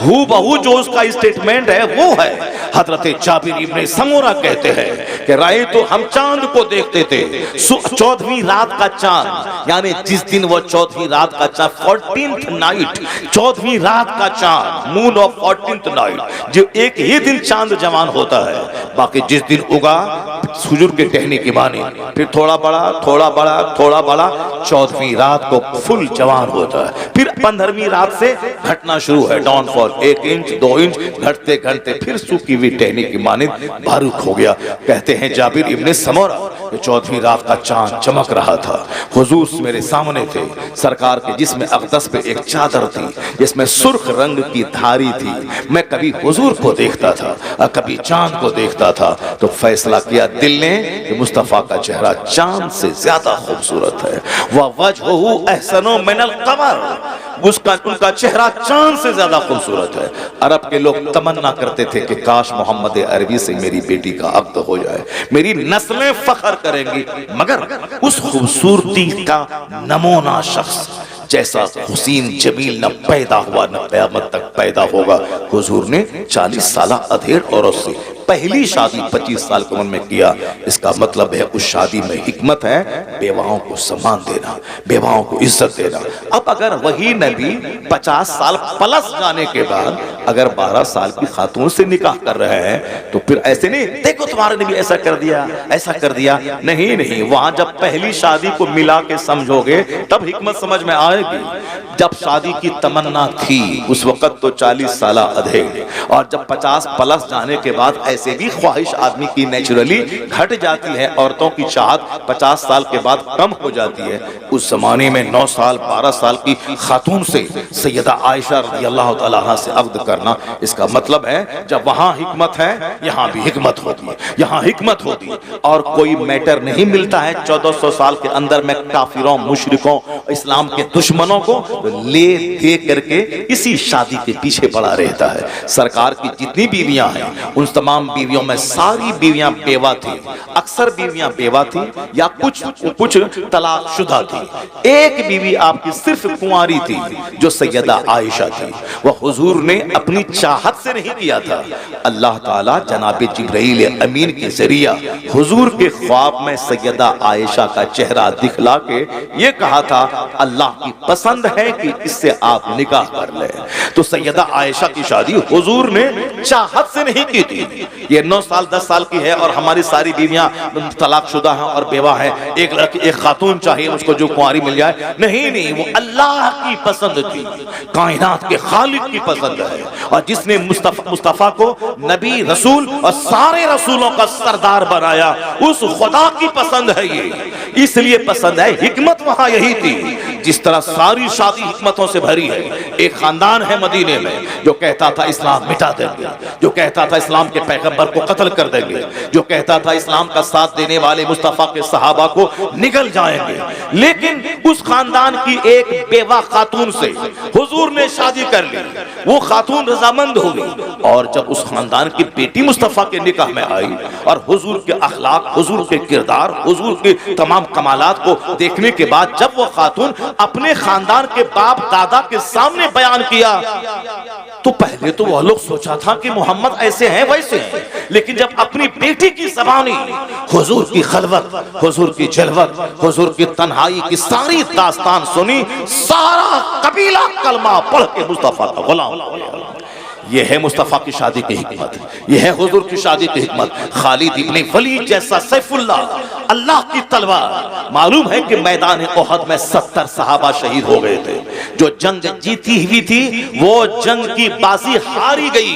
हू बहू जो उसका स्टेटमेंट है वो है। हजरत जाबिर इब्ने समूरा कहते हैं कि राय तो हम चांद को देखते थे, 14वीं रात का चांद, यानी जिस दिन वो 14वीं रात का चांद, 14th नाइट, 14वीं रात का चांद, मून ऑफ 14th नाइट, जो एक ही दिन चांद जवान होता है, बाकी जिस दिन उगा हुजूर के कहने की माने, फिर थोड़ा बड़ा थोड़ा बड़ा थोड़ा बड़ा, 14वीं रात को फुल जवान होता है। फिर 15वीं रात से घटना शुरू है, डाउनफॉल, 1 इंच 2 इंच घटते घटते फिर सूखी हुई टहनी की माने बारूक हो गया। कहते हैं जाबिर इब्ने समूरा 14वीं रात का चांद चमक रहा था, हुजूर मेरे सामने थे, सरकार के जिस्म अक़दस पे एक चादर थी जिसमें सुर्ख रंग की धारी थी। मैं कभी हुजूर को देखता था और कभी चांद को देखता था, तो फैसला किया दिल ने कि मुस्तफा का चेहरा चांद से ज्यादा खूबसूरत है। वह वजहू अहसनो मिनल कमर, उनका चेहरा चांद से ज्यादा खूबसूरत है। अरब के लोग तमन्ना करते थे कि काश मोहम्मद अरबी से मेरी बेटी का अक़्द हो जाए, मेरी नस्लें फख्र करेंगी, मगर उस खूबसूरती का नमूना शख्स जैसा हुसैन जमील न पैदा हुआ न क़यामत तक पैदा होगा। हुजूर ने 40 साल अधेड़ औरत से पहली शादी 25 साल की उम्र में किया। इसका मतलब है उस शादी में हिकमत है बेवाओं को सम्मान देना, बेवाओं को इज्जत देना। अब अगर वही नबी 50 साल प्लस जाने के बाद अगर 12 साल की खातून से निकाह कर रहे हैं तो फिर ऐसे नहीं देखो तुम्हारे नबी ऐसा कर दिया, ऐसा कर दिया। नहीं नहीं, वहां जब पहली शादी को मिला के समझोगे तब हिकमत समझ में आएगी। जब शादी की तमन्ना थी उस वक्त तो 40 साल अधेड़, और जब 50 प्लस जाने के बाद ऐसे भी ख्वाहिश आदमी की नेचुरली घट जाती है, औरतों की चाहत 50 साल के बाद कम हो जाती है। उस जमाने में 9 साल 12 साल की खातून से सैयदा आयशा रज़ियल्लाहु तआला अन्हा से अक़्द करना, इसका मतलब है जब वहां हिकमत है यहां भी हिकमत होती है, यहां हिकमत होती है। और कोई मैटर नहीं मिलता है 1400 साल के अंदर में काफिरों, मुशरिकों, इस्लाम के दुश्मनों को ले दे करके इसी शादी के पीछे पड़ा रहता है। सरकार की जितनी बीवियां हैं उन तमाम बीवियों में सारी बीवियां बेवा थी, अक्सर बीवियां बेवा थी या कुछ तलाकशुदा थी। एक बीवी आपकी सिर्फ कुंवारी थी जो सैयदा आयशा थी। वह हुजूर ने अपनी चाहत से नहीं किया था, अल्लाह ताला जनाब जिब्राइल अमीन के जरिया हुजूर के ख्वाब में सैयदा आयशा का चेहरा दिखला के ये कहा था अल्लाह की पसंद है कि इससे आप निकाह कर ले। तो सैयदा आयशा की शादी हुजूर ने चाहत से नहीं की थी। ये 9 साल 10 साल की है और हमारी सारी बीवियां तलाकशुदा हैं और बेवा है, एक लड़की एक खातून चाहिए उसको जो कुंवारी मिल जाए। नहीं नहीं, वो अल्लाह की पसंद थी, कायनात के खालिक की पसंद है। और जिसने मुस्तफा को नबी रसूल और सारे रसूलों का सरदार बनाया उस खुदा की पसंद है ये, इसलिए पसंद है। हिकमत वहां यही थी, जिस तरह सारी शादी हिकमतों से भरी है। एक खानदान है मदीने में जो कहता था इस्लाम मिटा देंगे, जो कहता था इस्लाम के पैगंबर को कत्ल कर देंगे, जो कहता था इस्लाम का साथ देने वाले मुस्तफा के सहाबा को निगल जाएंगे। लेकिन उस खानदान की एक बेवा खातून से हुजूर ने शादी कर ली, वो खातून रजामंद हो गई। और जब उस खानदान की बेटी मुस्तफा के निकाह में आई और हुजूर के अखलाक, हुजूर के किरदार, हुजूर के तमाम कमालात को देखने के बाद जब वो खातून अपने खानदान के बाप दादा के सामने बयान किया तो पहले तो वह लोग सोचा था कि मोहम्मद ऐसे हैं वैसे हैं, लेकिन जब अपनी बेटी की ज़बानी हुजूर की खलवत, हुजूर की जलवत, हुजूर की तन्हाई की सारी दास्तान सुनी, सारा कबीला कलमा पढ़ के मुस्तफा का गुलाम। यह है मुस्तफा की शादी की हिकमत, यह है हुजूर की शादी की हिकमत। खालिद इब्ने वलीद जैसा सैफुल्लाह, अल्लाह की तलवार। मालूम है कि मैदान ओहद में 70 सहाबा शहीद हो गए थे। जो जंग जीती हुई थी वो जंग की बाजी हारी गई।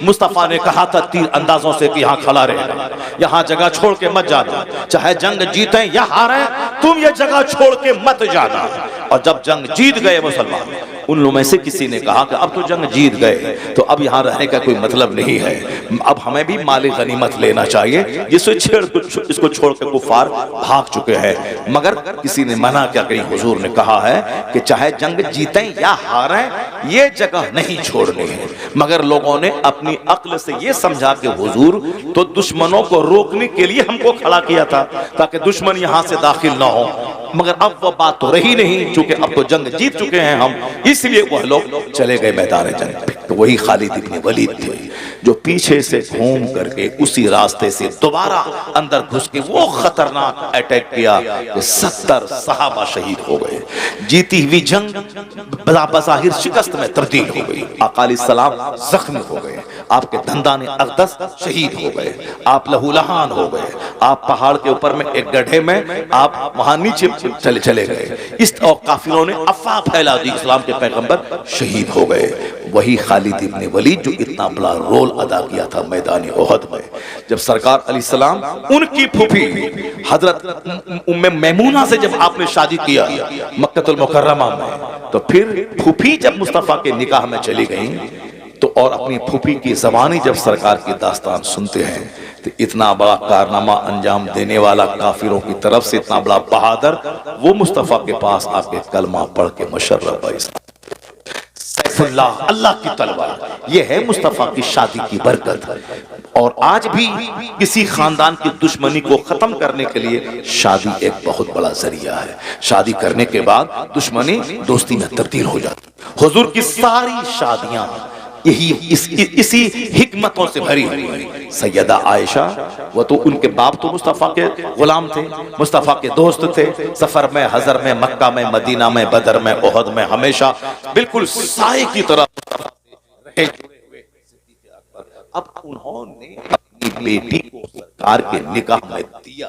मुस्तफा ने कहा था तीर अंदाजों से कि यहाँ खड़ा रहना, यहाँ जगह छोड़ के मत जाना, चाहे जंग जीते या हारे तुम ये जगह छोड़ के मत जाना। और जब जंग जीत गए मुसलमान, उन लोगों में से किसी ने कहा कि अब तो जंग जीत गए तो अब यहाँ रहने का कोई मतलब नहीं है, अब हमें भी माल गनीमत लेना चाहिए, जिससे इसको छोड़ के कुफार भाग चुके हैं। मगर किसी ने मना क्या कहीं हुजूर ने कहा है कि चाहे जंग जीते या हारे ये जगह नहीं छोड़नी है। मगर लोगों ने अपनी अक्ल से ये समझा कि हुजूर तो दुश्मनों को रोकने के लिए हमको खड़ा किया था ताकि दुश्मन यहाँ से दाखिल ना हो। मगर अब वो बात तो रही नहीं, क्योंकि अब तो जंग जीत चुके हैं हम, इसलिए वह लोग चले गए मैदान जंग। तो वही खालिद इब्ने वलीद थे जो पीछे से घूम करके उसी रास्ते से दोबारा अंदर घुस के वो खतरनाक अटैक किया कि 70 सहाबा शहीद हो गए। जीती हुई जंग बज़ाहिर शिकस्त में तब्दील हो गई। आका अलैहिस्सलाम जख्मी हो गए, आपके दंदाने अक़दस शहीद हो गए, आप लहूलहान हो गए, आप पहाड़ के ऊपर में एक गड्ढे में आप वहां नीचे चले गए। इस और काफिरों ने अफवाह फैला दी, इस्लाम के पैगंबर शहीद हो गए। वही खालिद इब्ने वलीद जो इतना बड़ा रोल अदा किया था मैदान ओहद में। जब सरकार अलैहिस्सलाम उनकी फूफी हजरत उम्मे मैमूना से जब आपने शादी किया मक्कतुल मुकर्रमा में, तो फिर फूफी जब मुस्तफा के निकाह में चली गई तो और अपनी फूफी की ज़बानी जब सरकार की दास्तान सुनते हैं तो इतना बड़ा कारनामा अंजाम देने वाला काफिरों की तरफ से इतना बड़ा बहादुर वो मुस्तफा के पास आके कलमा पढ़ के मुशर्रफ सैफुल्लाह, अल्लाह की तलवार। ये है मुस्तफा की शादी की बरकत। और आज भी किसी खानदान की दुश्मनी को खत्म करने के लिए शादी एक बहुत बड़ा जरिया है। शादी करने के बाद दुश्मनी दोस्ती में तब्दील हो जाती। हुजूर की सारी शादियां यही इसी हिकमतों से भरी हुई है। सैयदा आयशा, वो तो उनके बाप तो मुस्तफा के गुलाम थे, मुस्तफा के दोस्त थे। सफर में, हजर में, मक्का में, मदीना में, बदर में, ओहद में हमेशा बिल्कुल साए की तरह रहे हुए। अब उन्होंने अपनी बेटी को सरकार के निकाह में दिया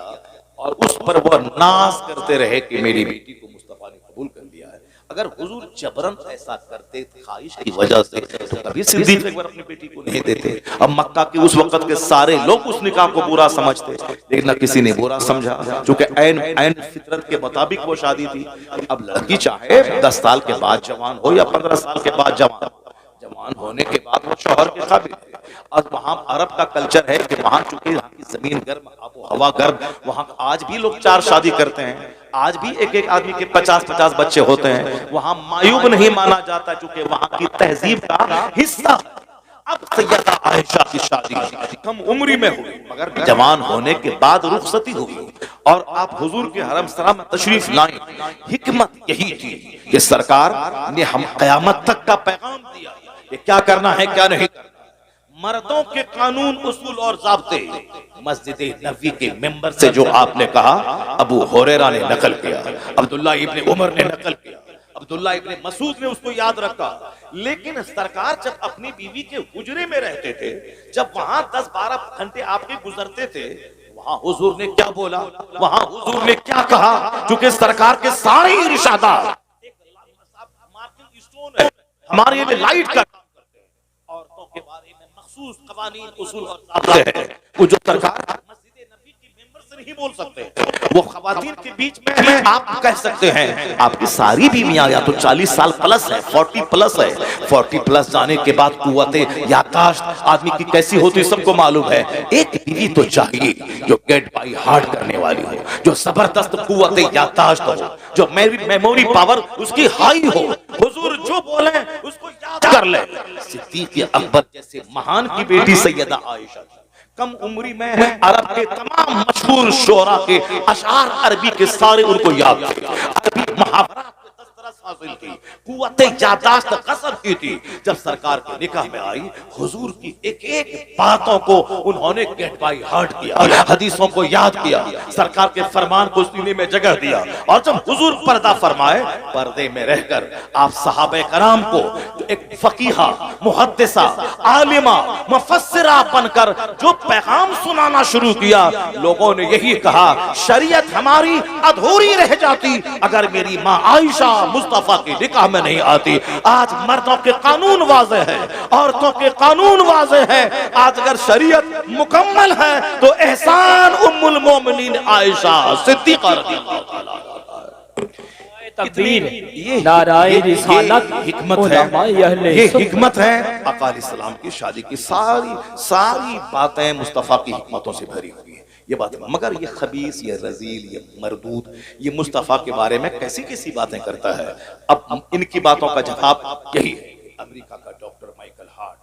और उस पर वह नाज करते रहे कि मेरी बेटी को मुस्तफा ने कबूल कर लिया है। अगर हुजूर जबरन ऐसा करते ख्वाहिश की वजह से तो कभी सिद्दीक अकबर अपनी बेटी को नहीं देते। अब मक्का के उस वक्त के सारे लोग उस निकाह को बुरा समझते, लेकिन न किसी ने बुरा समझा, क्योंकि ऐन फितरत के मुताबिक वो शादी थी। अब लड़की चाहे 10 साल के बाद जवान हो या 15 साल के बाद जवान होने के बाद वो शौहर के काबिल है। और वहाँ अरब का कल्चर है कि वहाँ चूंकि यहाँ की जमीन गर्म, आबो हवा गर्म, वहाँ आज भी लोग 4 शादी करते हैं। आज भी एक आदमी के 50-50 बच्चे होते हैं। वहाँ मायूब नहीं माना जाता, चूंकि वहाँ की तहजीब का हिस्सा। अब सैयदा आयशा की शादी कम उम्री में हुई, मगर जवान होने के बाद रुखसती हुई और आप हुजूर के हरम सरा में तशरीफ लाए। हिकमत यही थी कि सरकार ने हम कयामत तक का पैगाम दिया कि क्या करना है, क्या नहीं करना। मर्दों के कानून, उसूल और ज़ाब्ते मस्जिद नबवी के मेंबर से जो आपने कहा, अबू हुरैरा ने नकल किया, अब्दुल्ला इब्ने उमर ने नकल किया, अब्दुल्ला इब्ने मसूद ने उसको याद रखा। लेकिन सरकार जब अपनी बीवी के हुजरे में रहते थे, जब वहां 10-12 घंटे आपके गुजरते थे, वहां हुजूर ने क्या बोला, वहां हुजूर ने क्या कहा, क्योंकि सरकार के सारे इरशादात एक मार्किंग स्टोन है, हमारे लिए लाइट का काम करते हैं। औरतों के बारे में मखसूस कवानीन, उसूल और ज़ाब्ते हैं, वो जो सरकार मस्जिद नबी की मेंबर से नहीं बोल सकते, वो खवातीन के बीच में आप कह सकते हैं। आपकी सारी बीवियां या तो 40 साल प्लस है, 40 प्लस है। 40 प्लस जाने के बाद कुव्वते याददाश्त आदमी की कैसी होती सबको मालूम है। एक बीवी तो चाहिए जो गेट बाय हार्ट करने वाली हो, जो जबरदस्त कुव्वते याददाश्त हो, जो मेमोरी पावर उसकी हाई हो, हुजूर जो बोले उसको याद कर ले। सिद्दीक अकबर जैसे महान की बेटी सैयदा आयशा कम उम्री में अरब के तमाम मशहूर शोरा के अशार अरबी के सारे उनको याद थे। अरबी मुहावरात में दस्तरस हासिल की, कुव्वते याददाश्त कसब की थी। जब सरकार के निकाह में आई, हुजूर की एक बातों को उन्होंने गेट बाय हार्ट किया, हदीसों को याद किया, सरकार के फरमान को सीने में जगह दिया। और जब हुजूर पर्दा फरमाए, पर्दे में रहकर आप सहाबे कराम को जो एक फकीहा, मुहद्दिसा, आलिमा, मुफस्सिरा बनकर जो पैगाम सुनाना शुरू किया, लोगों ने यही कहा, शरीयत हमारी अधूरी रह जाती अगर मेरी माँ आयशा मुस्तफा के निकाह में नहीं आती। आज मर्दों के कानून वाज़े हैं, औरतों के कानून वाज़े हैं। आज अगर शरीयत मुकम्मल है तो एहसान उम्मुल मोमिनीन आयशा सिद्दीक़ा रज़ियल्लाहु ताला तकबीर, ये नाराए रिसालत, हिकमत है, ये हिकमत है। आका अलैहिस्सलाम की शादी की सारी बातें मुस्तफा की हिकमतों से भरी हुई है। ये बात, मगर ये खबीस, ये रजील, ये मरदूद, ये मुस्तफा के बारे में कैसी कैसी बातें करता है। अब इनकी बातों का जवाब यही है। अमेरिका का डॉक्टर माइकल हार्ट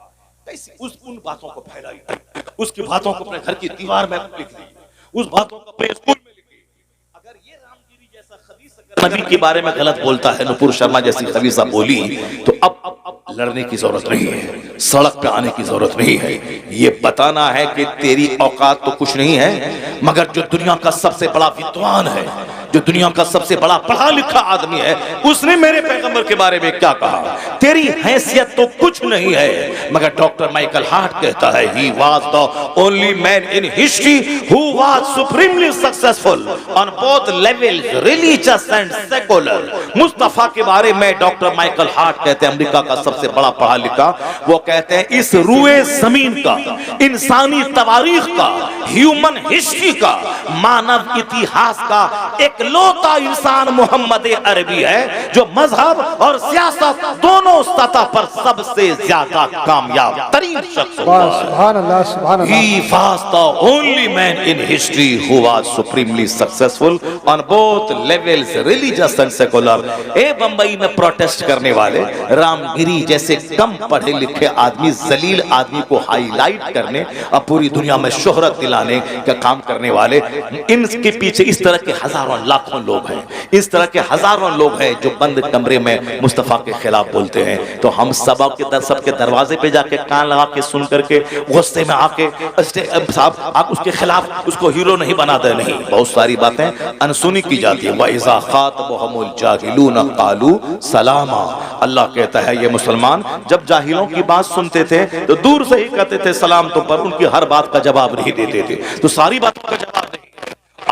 कैसी उन बातों को फैलाई, उसकी बातों को अपने घर की दीवार में लिख दी, उस बातों को अपने स्कूल में लिखी। अगर ये रामगिरी जैसा खबीस नबी के बारे में गलत बोलता है, नुपुर शर्मा जैसी खबीसा बोली, तो अब लड़ने की जरूरत नहीं है, सड़क पे आने की जरूरत नहीं है। ये बताना है कि तेरी औकात तो कुछ नहीं है, मगर जो दुनिया का सबसे बड़ा विद्वान है, जो दुनिया का सबसे बड़ा पढ़ा लिखा आदमी है, उसने मेरे पैगंबर के बारे में क्या कहा। तेरी हैसियत तो कुछ नहीं है, मगर डॉक्टर माइकल हार्ट कहता है, he was the only man in history who was supremely successful on both levels, religious and secular। Mustafa के बारे में डॉक्टर माइकल हार्ट कहते हैं, अमेरिका का सबसे बड़ा पढ़ा लिखा, वो कहते हैं इस रुए जमीन का, इंसानी तवारीख का, ह्यूमन हिस्ट्री का, मानव इतिहास का एक एकलौता इंसान मोहम्मद अरबी है जो मजहब और सियासत दोनों सतह पर सबसे ज्यादा कामयाब तरीन शख्स हुआ। सुभान अल्लाह, सुभान अल्लाह। He was the only man in history who was supremely successful on both levels, religious and secular। Bombay में प्रोटेस्ट करने वाले रामगिरी जैसे कम पढ़े लिखे आदमी, जलील आदमी को हाईलाइट करने और पूरी दुनिया में शोहरत दिलाने का काम करने वाले, इनके पीछे इस तरह के हजारों लाखों लोग हैं, इस तरह के हजारों लोग हैं जो बंद कमरे में मुस्तफा के खिलाफ बोलते हैं। तो हम सबके दरवाजे पे जाके कान लगा के सुन करके गुस्से में आके साहब आप उसके खिलाफ उसको हीरो नहीं बना दे, नहीं, बहुत सारी बातें अनसुनी की जाती है। वइज़ा ख़ातबहुमुल जाहिलून क़ालू सलामा। अल्लाह कहता है ये मुसलमान जब जाहिलों की बात सुनते थे तो दूर से ही कहते थे सलाम, तो पर उनकी हर बात का जवाब नहीं देते थे। तो सारी बातों का जवाब नहीं,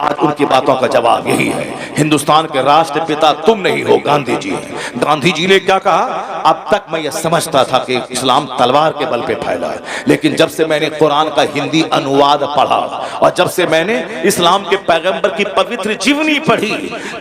आज उनकी बातों का जवाब यही है। हिंदुस्तान के राष्ट्रपिता तुम नहीं हो, गांधी जी हैं। गांधी जी ने क्या कहा? अब तक मैं ये समझता था कि इस्लाम तलवार के बल पे फैला है, लेकिन जब से मैंने कुरान का हिंदी अनुवाद पढ़ा और जब से मैंने इस्लाम के पैगंबर की पवित्र जीवनी पढ़ी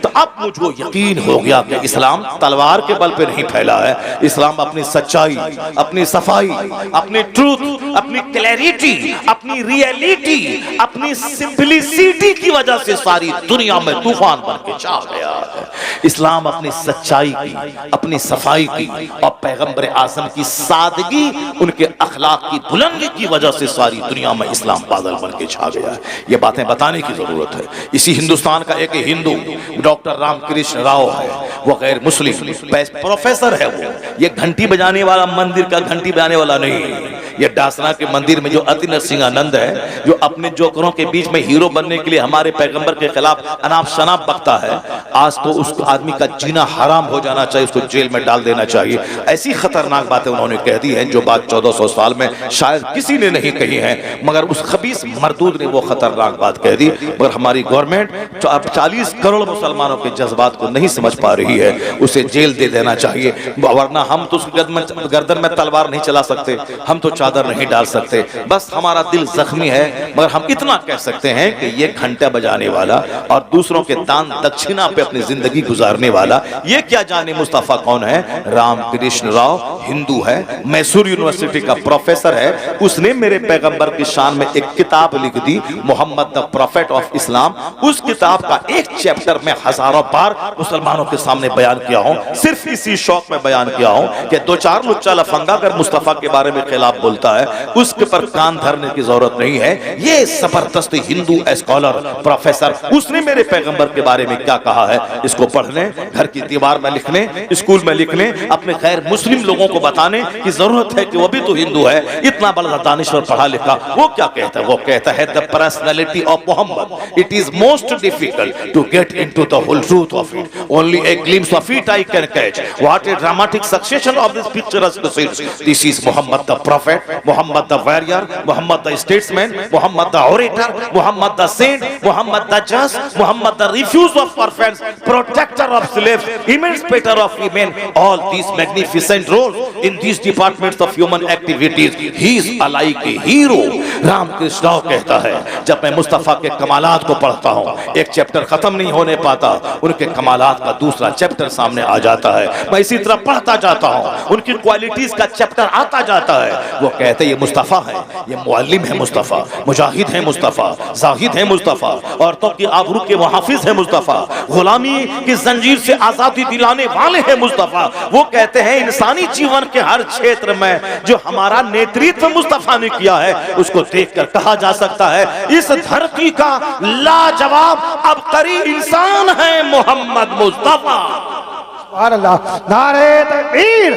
तो अब मुझको यकीन हो गया कि इस्लाम तलवार के बल पे नहीं फैला है। इस्लाम अपनी सच्चाई, अपनी सफाई, अपनी ट्रूथ, अपनी क्लैरिटी, अपनी रियलिटी, अपनी सिंपलिसिटी की वजह से सारी दुनिया में तूफान बन के छा गया है। इस्लाम अपनी सच्चाई की, अपनी सफाई की और पैगंबर आज़म की सादगी, उनके अखलाक की बुलंदी की वजह से सारी दुनिया में इस्लाम बादल बन के छा गया है। ये बातें बताने की जरूरत है। इसी हिंदुस्तान का एक हिंदू डॉक्टर रामकृष्ण राव है, वो गैर मुस्लिम प्रोफेसर है। वो ये घंटी बजाने वाला मंदिर का घंटी बजाने वाला नहीं, ये डासना के मंदिर में जो अति नरसिंहानंद है, जो अपने जोकरों के बीच में हीरो बनने के लिए हमारे पैगंबर के खिलाफ अनाप शनाप बकता है, आज तो उस आदमी का जीना हराम हो जाना चाहिए, उसको जेल में डाल देना चाहिए। ऐसी खतरनाक बातें उन्होंने कह दी हैं जो बात 1400 साल में शायद किसी ने नहीं कही है, मगर उस खबीस मरदूद ने वो खतरनाक बात कह दी। मगर हमारी गवर्नमेंट 40 करोड़ मुसलमानों के जज्बात को नहीं समझ पा रही है, उसे जेल दे देना चाहिए, वरना हम तो उसकी गर्दन में तलवार नहीं चला सकते, हम तो चादर नहीं डाल सकते। बस हमारा दिल जख्मी है, मगर हम इतना कह सकते हैं कि ये घंटा बजाने वाला और दूसरों के दान दक्षिणा पे अपनी जिंदगी गुजारने वाला, ये क्या जाने मुस्तफा कौन है? रामकृष्ण राव हिंदू है, मैसूर यूनिवर्सिटी का प्रोफेसर है। उसने मेरे पैगंबर की शान में एक किताब लिख दी, Muhammad the prophet of Islam. उस किताब का एक चैप्टर में हजारों बार मुसलमानों के सामने बयान किया हूं, सिर्फ इसी शौक में बयान किया हूं कि दो चार लुच्चा लफंगा अगर मुस्तफा के बारे में खिलाफ बोलता है उसके पर कान धरने की जरूरत नहीं है। ये जबरदस्त हिंदू स्कॉलर प्रोफेसर, उसने मेरे पैगंबर के बारे में क्या कहा है, इसको पढ़ने, घर की दीवार में लिखने, स्कूल में लिखने, अपने गैर मुस्लिम लोगों को बताने की जरूरत है कि वो भी तो हिंदू है। इतना बड़ा दानिश्वर पढ़ा लिखा, वो क्या कहता है? वो कहता है the personality of Muhammad, it is most difficult to get into the whole truth of it, only a glimpse of it I can catch, what a dramatic succession of this picturesque scenes, this is Muhammad the prophet, Muhammad the warrior, Muhammad the statesman, Muhammad the orator, Muhammad the saint, Muhammad the just, Muhammad the refuge of orphans, protector of slaves, emancipator of women, all these magnificent roles in these departments of human activities, he is alike a hero। Ramakrishna Rao कहता है जब मैं मुस्तफा के कमालात को पढ़ता हूँ, एक chapter खत्म नहीं होने पाता, उनके कमालात का दूसरा चैप्टर सामने आ जाता है। मैं इसी तरह पढ़ता जाता हूँ, उनकी क्वालिटीज का चैप्टर आता जाता है। वो कहते ये मुस्तफा है, ये मुअल्लिम है मुस्तफा, मुजाहिद है मुस्तफा, जाहिद है मुस्तफा, औरतों की आबरू के मुहाफिज है मुस्तफा, गुलामी की जंजीर से आजादी दिलाने वाले हैं मुस्तफा। वो कहते हैं इंसानी जीवन के हर क्षेत्र में जो हमारा नेतृत्व मुस्तफा ने किया है उसको देखकर कहा जा सकता है इस धरती का लाजवाब अबकरी इंसान है मोहम्मद मुस्तफा। सुभान अल्लाह। नारे तकबीर,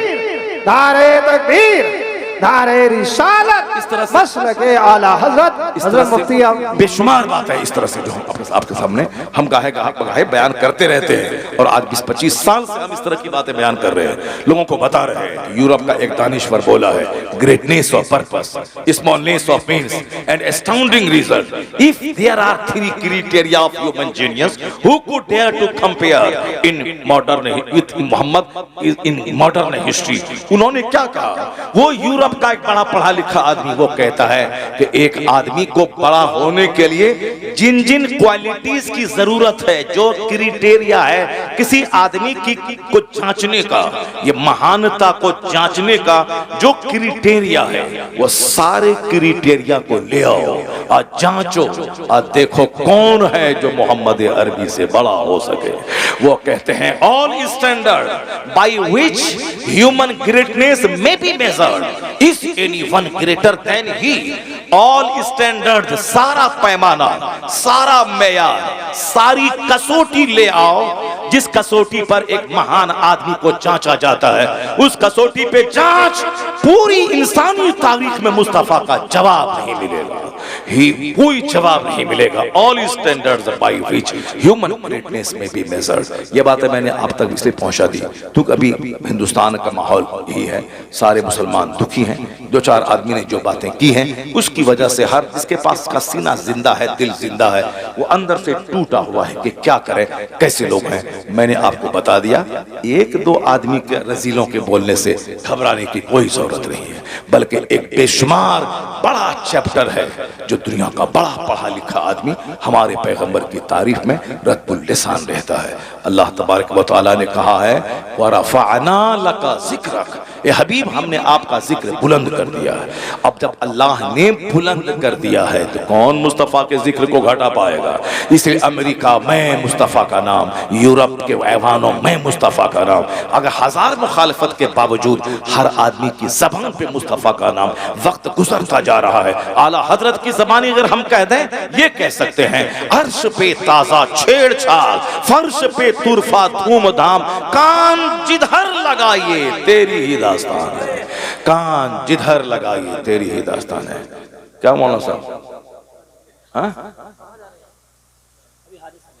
नारे तकबीर, नारे रिसालत, इस तरह से मसलके आला हजरत हजरत मुफ्ती बेशुमार बात है। इस तरह से जो हम आपके सामने हम गाहे बयान करते रहते हैं और आज 20-25 साल से हम इस तरह की बातें बयान कर रहे हैं, लोगों को बता रहे हैं। यूरोप का एक दानिश्वर बोला है, greatness of purpose, smallness of means and astounding result. If there are 3 criteria of human genius, who could dare to compare in modern with Muhammad in modern history. उन्होंने क्या कहा? वो यूरोप का एक बड़ा पढ़ा लिखा आदमी वो कहता है कि एक आदमी को बड़ा होने के लिए जिन जिन क्वालिटीज की जरूरत है, जो क्राइटेरिया है किसी आदमी की को जांचने का, ये महानता को जांचने का जो क्राइटेरिया है, वो सारे क्राइटेरिया को ले आओ और जांचो और देखो कौन है जो मोहम्मद अरबी से बड़ा हो सके। वो कहते हैं all standard by which human greatness may be measured is anyone greater than he. All standard, सारा पैमाना, सारा मेयार, सारी कसौटी ले आओ जिस कसौटी पर एक महान आदमी को जांचा जाता है, उस कसौटी पे जांच पूरी इंसानी तारीख में मुस्तफा का जवाब नहीं मिलेगा, कोई जवाब नहीं मिलेगा। All standards bye which human greatness may be measured. ये बातें मैंने आप तक इसलिए पहुंचा दी क्योंकि अभी हिंदुस्तान का माहौल यही है, सारे मुसलमान दुखी हैं। 2-4 आदमी ने जो बातें की हैं उसकी वजह से हर जिसके पास का सीना जिंदा है, दिल जिंदा है, वो अंदर से टूटा हुआ है कि क्या करें, कैसे लोग हैं। मैंने आपको बता दिया, 1-2 आदमी के रजीलों के बोलने से घबराने की कोई जरूरत नहीं है, बल्कि एक बेशुमार बड़ा चैप्टर है जो दुनिया का बड़ा पढ़ा लिखा आदमी हमारे पैगंबर की तारीफ में रद्दुल लिसान रहता है। अल्लाह तबारक व तआला ने कहा है वरफ़अना लका ज़िक्रक, ए हबीब हमने आपका जिक्र बुलंद कर दिया है। अब जब अल्लाह ने बुलंद कर दिया है तो कौन मुस्तफ़ा के जिक्र को घटा पाएगा। इसलिए अमेरिका में मुस्तफ़ा का नाम, यूरोप के ऐवानों में मुस्तफ़ा का नाम, अगर 1000 मुखालफत के बावजूद हर आदमी की ज़बान पे मुस्तफ़ा का नाम वक्त गुजरता जा रहा है। आला हजरत की ज़बानी अगर हम कह दें, ये कह सकते हैं अर्श पे ताज़ा छेड़छाड़, फर्श पे तुरफा धूमधाम, कान जिधर लगाइए तेरी ही दास्तान है, कान जिधर लगाइए तेरी ही दास्तान है। क्या मौलाना साहब, हाँ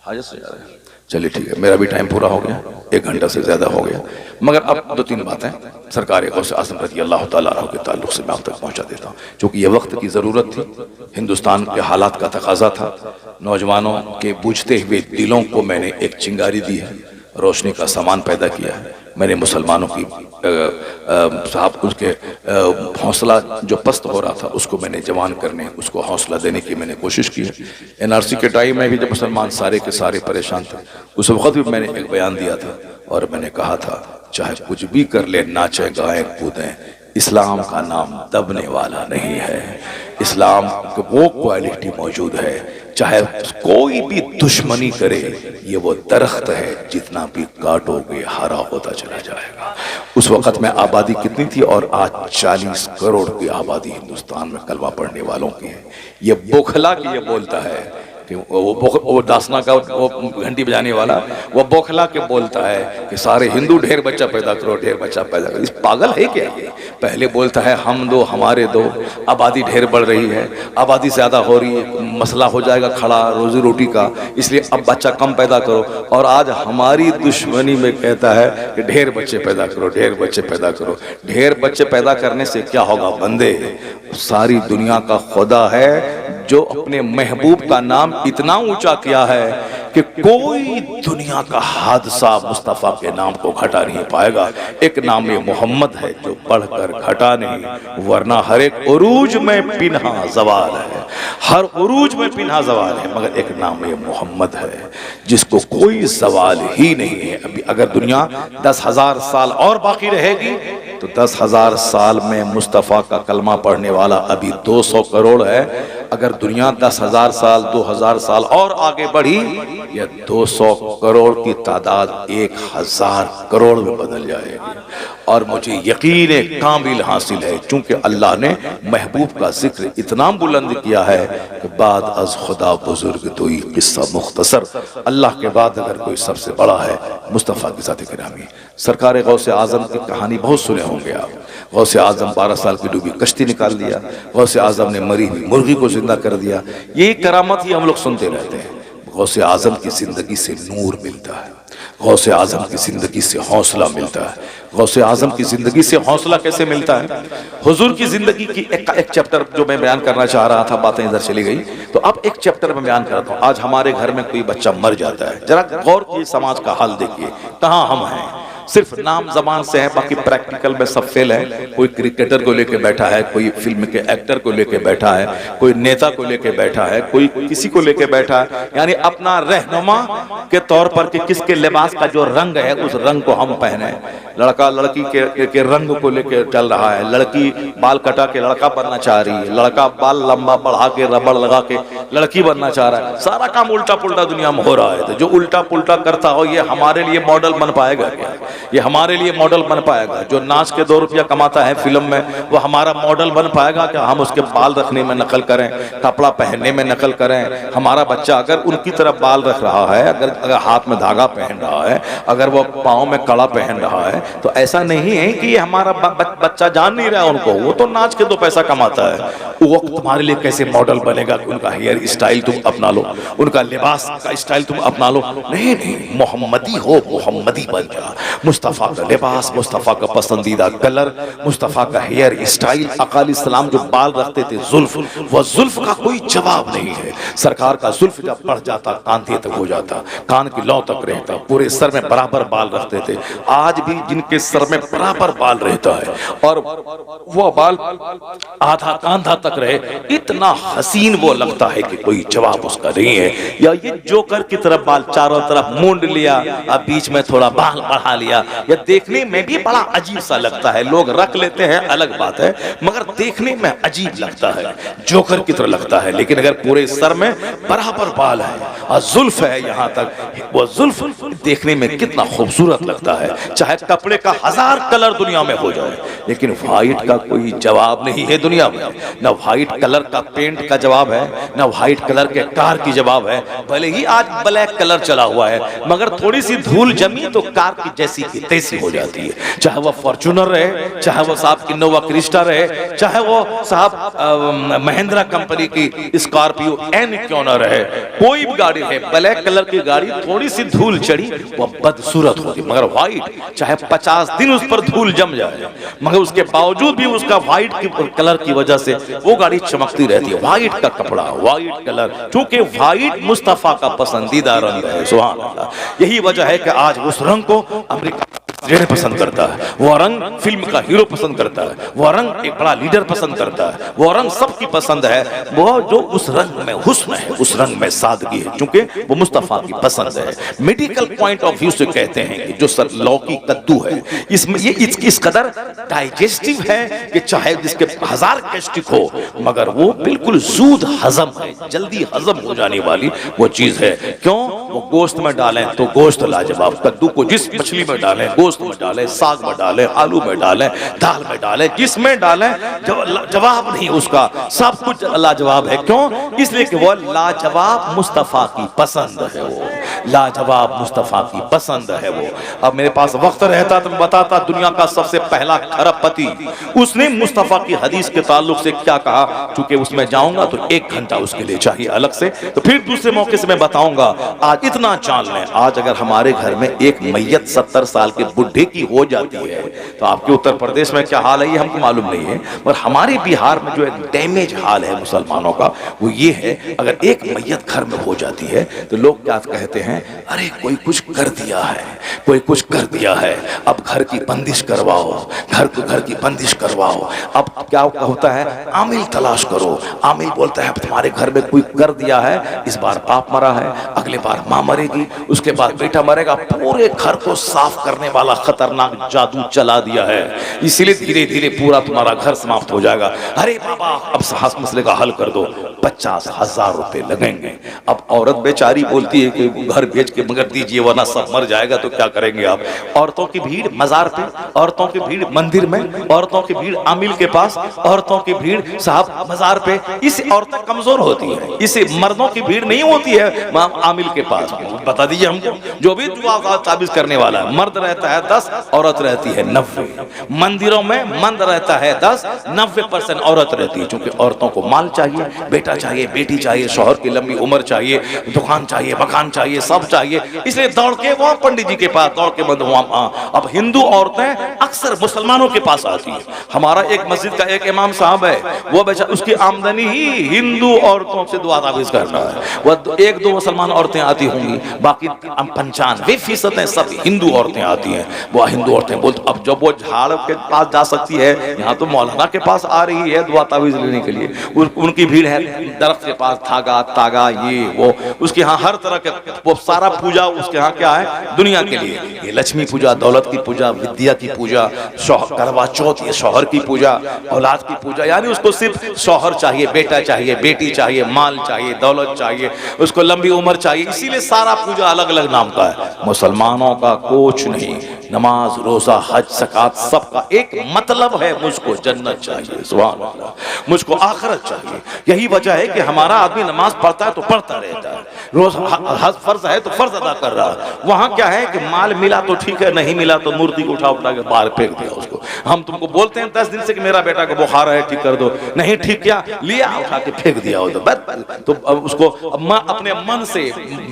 हाजत से जा रहे हैं? चलिए ठीक है, मेरा भी टाइम पूरा हो गया, 1 घंटा से ज्यादा हो गया, मगर अब 2-3 बातें सरकार गौस आज़म रज़ी अल्लाह तआला अन्हु के ताल्लुक से मैं आप तक पहुंचा देता हूँ, क्योंकि ये वक्त की ज़रूरत थी, हिंदुस्तान के हालात का तकाजा था। नौजवानों के बूझते हुए दिलों को मैंने एक चिंगारी दी है, रोशनी का सामान पैदा किया है। मैंने मुसलमानों की साहब उसके हौसला जो पस्त हो रहा था उसको मैंने जवान करने, उसको हौसला देने की मैंने कोशिश की है। NRC के टाइम में भी जब मुसलमान सारे के सारे परेशान थे, उस वक्त भी मैंने एक बयान दिया था और मैंने कहा था चाहे कुछ भी कर ले, नाचे गाएं कूदें, इस्लाम का नाम दबने वाला नहीं है। इस्लाम की वो क्वालिटी मौजूद है, चाहे कोई भी दुश्मनी करे, ये वो दरख्त है जितना भी काटोगे हरा होता चला जाएगा। उस वक्त में आबादी कितनी थी और आज 40 करोड़ की आबादी हिंदुस्तान में कलमा पढ़ने वालों की है। ये बोखला के ये बोलता है कि वो दासना का वो घंटी बजाने वाला वो बोखला के बोलता है कि सारे हिंदू ढेर बच्चा पैदा करो, ढेर बच्चा पैदा करो। इस पागल है क्या ये? पहले बोलता है हम दो हमारे दो, आबादी ढेर बढ़ रही है, आबादी ज्यादा हो रही है, मसला हो जाएगा खड़ा रोजी रोटी का, इसलिए अब बच्चा कम पैदा करो। और आज हमारी दुश्मनी में कहता है कि ढेर बच्चे पैदा करो, ढेर बच्चे पैदा करो। ढेर बच्चे पैदा करने से क्या होगा बंदे? सारी दुनिया का खुदा है जो अपने महबूब का नाम इतना ऊंचा किया है कि कोई दुनिया का हादसा मुस्तफ़ा के नाम को घटा नहीं पाएगा। एक नाम मोहम्मद है जो बढ़कर घटा नहीं, वरना हर एक उरूज में पिन्हा ज़वाल है, हर उरूज में पिन्हा ज़वाल है, मगर एक नाम मोहम्मद है जिसको कोई ज़वाल ही नहीं है। अभी अगर दुनिया 10,000 साल और बाकी रहेगी तो 10,000 साल में मुस्तफ़ा का कलमा पढ़ने वाला अभी 200 करोड़ है। अगर दुनिया 10,000 साल 2,000 साल और आगे बढ़ी, यह 200 करोड़ की तादाद 1,000 करोड़ में बदल जाएगी। और मुझे यकीन कामिल हासिल है, चूंकि अल्लाह ने महबूब का जिक्र इतना बुलंद किया है कि बाद अज खुदा बुजुर्ग तो ही किस्सा मुख्तसर। अल्लाह के बाद अगर कोई सबसे बड़ा है मुस्तफ़ा की ज़ात गिरामी। सरकार गौसे आज़म की कहानी बहुत सुने होंगे आप। गौसे आज़म 12 साल की डूबी कश्ती निकाल दिया, गौसे आज़म ने मरी हुई मुर्गी को जिंदा कर दिया। ये करामत ही हम लोग सुनते रहते हैं। गौसे आज़म की जिंदगी से नूर मिलता है। गौसे आजम की जिंदगी से हौसला मिलता है। गौसे आजम की जिंदगी से हौसला कैसे मिलता है? हुजूर की जिंदगी की एक चैप्टर जो मैं बयान करना चाह रहा था, बातें इधर चली गई, तो अब एक चैप्टर में बयान करता हूँ। आज हमारे घर में कोई बच्चा मर जाता है, जरा गौर कीजिए, समाज का हाल देखिए, कहाँ हम हैं। सिर्फ नाम जबान से है, बाकी प्रैक्टिकल में सब फेल है। कोई क्रिकेटर को लेके बैठा है, कोई फिल्म के एक्टर को लेके बैठा है, कोई नेता को लेके बैठा है, कोई किसी को लेके बैठा है, यानी अपना रहनुमा के तौर पर कि किसके लिबास का जो रंग है उस रंग को हम पहने। लड़का लड़की के रंग को लेके चल रहा है, लड़की बाल कटा के लड़का बनना चाह रही है, लड़का बाल लंबा बढ़ा के रबड़ लगा के लड़की बनना चाह रहा है। सारा काम उल्टा पुल्टा दुनिया में हो रहा है। तो जो उल्टा पुल्टा करता हो ये हमारे लिए मॉडल बन पाएगा क्या? ये हमारे लिए मॉडल बन पाएगा? जो नाच के 2 रुपया कमाता है फिल्म में, वो हमारा मॉडल बन पाएगा क्या? हम उसके बाल रखने में नकल करें, कपड़ा पहनने में नकल करें। हमारा बच्चा अगर उनकी तरह बाल रख रहा है, अगर हाथ में धागा पहन रहा है, अगर वो पाँव में कड़ा पहन रहा है, तो ऐसा नहीं है कि ये हमारा बच्चा जान नहीं रहा है उनको। वो तो नाच के 2 पैसा कमाता है। वो तुम्हारे लिए कैसे मॉडल बनेगा कि उनका हेयर स्टाइल तुम अपना लो, उनका लिबास का स्टाइल तुम अपना लो? नहीं नहीं, मोहम्मदी हो, मोहम्मदी बन जा। मुस्तफ़ा का लिबास, मुस्तफ़ा का पसंदीदा कलर, मुस्तफ़ा का हेयर स्टाइल। अकाली सलाम जो बाल रखते थे जुल्फ, वह जुल्फ का कोई जवाब नहीं है। सरकार का जुल्फ जब बढ़ जाता कांधे तक हो जाता, कान की लौ तक रहता, पूरे सर में बराबर बाल रखते थे। आज भी जिनके सर में बराबर बाल रहता है और वो बाल आधा कांधा तक रहे, इतना हसीन वो लगता है कि कोई जवाब उसका नहीं है। या ये जोकर की तरफ बाल चारों तरफ मूंड लिया, अब बीच में थोड़ा बाल बढ़ा लिया, या देखने में भी बड़ा अजीब सा लगता है। लोग रख लेते हैं अलग बात है, मगर देखने में अजीब लगता है, जोकर की तरह लगता है। लेकिन अगर पूरे सर में बराबर बाल है और जुल्फ है यहाँ तक, वो जुल्फ देखने में कितना खूबसूरत लगता है। चाहे कपड़े का 1000 कलर दुनिया में हो जाए, लेकिन व्हाइट का कोई जवाब नहीं है दुनिया में। न व्हाइट कलर का पेंट का जवाब है, न व्हाइट कलर के कार की जवाब है। भले ही आज ब्लैक कलर चला हुआ है, मगर थोड़ी सी धूल जमी तो कार की जैसी की तैसी हो जाती है। चाहे वो फॉर्च्यूनर रहे, चाहे वो साहब इनोवा क्रिस्टा रहे, चाहे वो साहब महिंद्रा कंपनी की स्कॉर्पियो एन क्यों न रहे, कोई भी गाड़ी है, ब्लैक कलर की गाड़ी थोड़ी सी धूल चढ़ी वो बदसूरत होती। मगर व्हाइट चाहे 50 दिन उस पर धूल जम जाए, मगर उसके बावजूद भी उसका व्हाइट कलर की वजह से वो गाड़ी चमकती रहती है। व्हाइट का कपड़ा, व्हाइट कलर, क्योंकि व्हाइट मुस्तफा का पसंदीदा रंग है। सुभान अल्लाह। यही वजह है कि आज उस रंग को अमेरिका पसंद करता है, वो रंग फिल्म का हीरो पसंद करता है, वो रंग एक बड़ा लीडर पसंद करता है, वो रंग सबकी पसंद है। वो जो उस रंग में हुस्न है, उस रंग में सादगी है, क्योंकि वो मुस्तफा की पसंद है। मेडिकल पॉइंट ऑफ व्यू से कहते हैं कि जो लौकी कद्दू है, इसमें ये इस कदर डाइजेस्टिव है कि चाहे जिसके 1000 गैस्ट्रिक हो, मगर वो बिल्कुल सूद हजम है, जल्दी हजम हो जाने वाली वो चीज है। क्यों? वो गोश्त में डालें तो गोश्त लाजवाब, कद्दू को जिस मछली में डालें, गोश्त में डालें, साग में डालें, आलू में डालें, दाल में डालें, जिसमें डालें जवाब नहीं उसका, सब कुछ लाजवाब है। क्यों? इसलिए कि वो लाजवाब मुस्तफा की पसंद है, वो लाजवाब मुस्तफा की पसंद है वो। अब मेरे पास वक्त रहता तो मैं बताता दुनिया का सबसे पहला खरबपति उसने मुस्तफा की हदीस के ताल्लुक से क्या कहा। चूंकि उसमें जाऊंगा तो 1 घंटा उसके लिए चाहिए अलग से, तो फिर दूसरे मौके से मैं बताऊंगा। आज इतना जान लें, आज अगर हमारे घर में एक मैयत 70 साल के बुढ़े की हो जाती है, तो आपके उत्तर प्रदेश में क्या हाल है ये हमको मालूम नहीं है, और हमारे बिहार में जो एक डैमेज हाल है मुसलमानों का वो ये है, अगर एक मैयत घर में हो जाती है तो लोग क्या कहते हैं, अरे कोई कुछ कर दिया है, कोई कुछ कर दिया है, अब घर की बंदिश करवाओ, घर की बंदिश करवाओ। अब क्या होता है, आमिल तलाश करो। आमिल बोलता है तुम्हारे घर में कोई कर दिया है, इस बार बाप मरा है, अगले बार माँ मरेगी, उसके बाद बेटा मरेगा, पूरे घर को साफ करने वाला खतरनाक जादू चला दिया है, इसीलिए धीरे धीरे पूरा तुम्हारा घर समाप्त हो जाएगा। अरे बाबा अब साहस मसले का हल कर दो, 50,000 रुपए लगेंगे। अब औरत बेचारी बोलती है कि घर भेज के मगर दीजिए वरना सब मर जाएगा, तो क्या करेंगे आप? औरतों की भीड़ मजार पे, औरतों की भीड़ मंदिर में, औरतों की भीड़ आमिल के पास, औरतों की भीड़ साहब मजार पे। इससे औरतें कमजोर होती है, इससे मर्दों की भीड़ नहीं होती है आमिल के पास। बता दीजिए हमको, जो भी दुआ ताबीज करने वाला है, मर्द रहता है 10, औरत रहती है 90। मंदिरों में मर्द रहता है 10, 90% औरत रहती है, क्योंकि औरतों को माल चाहिए, बेटा बेटा चाहिए, बेटी चाहिए, शौहर की लंबी उम्र चाहिए, दुकान चाहिए, मकान चाहिए, सब चाहिए, इसलिए दौड़ के वहां पंडित जी के पास दौड़ के बंद वहां। अब हिंदू औरतें अक्सर मुसलमानों के पास आती है। हमारा एक मस्जिद का एक इमाम साहब है, वो बेचारा उसकी आमदनी ही हिंदू औरतों से दुआ तावीज करना है। वह एक दो मुसलमान औरतें आती होंगी, बाकी 95% सब हिंदू औरतें आती हैं। वो हिंदू औरतें बोलती, अब जब वो झाड़ के पास जा सकती है, यहाँ तो मौलाना के पास आ रही है दुआ तावीज लेने के लिए, उनकी भीड़ है दरख्त के पास, धागा तागा ये वो, उसके यहाँ हर तरह के वो सारा पूजा उसके यहाँ क्या है दुनिया के लिए। ये लक्ष्मी पूजा, दौलत की पूजा, विद्या की पूजा, करवा चौथ, ये शौहर की पूजा, औलाद की पूजा, यानी उसको सिर्फ शौहर चाहिए, बेटा चाहिए, बेटी चाहिए, माल चाहिए, दौलत चाहिए, उसको लंबी उम्र चाहिए, इसीलिए सारा पूजा अलग अलग नाम का है। मुसलमानों का कुछ नहीं, नमाज रोजा हज ज़कात सबका एक मतलब है, मुझको जन्नत चाहिए, सुभान अल्लाह, मुझको आखिरत चाहिए। यही वजह है कि हमारा आदमी नमाज पढ़ता है तो पढ़ता रहता है, रोज हज फर्ज है तो फर्ज अदा कर रहा है। वहां क्या है कि माल मिला तो ठीक है, नहीं मिला तो मूर्ति को उठा उठा के बाहर फेंक दिया उसको। हम तुमको बोलते हैं 10 दिन से कि मेरा बेटा को बुखार है, ठीक कर दो, नहीं ठीक किया, लिया उठा के फेंक दिया उधर, तो उसको अपने मन से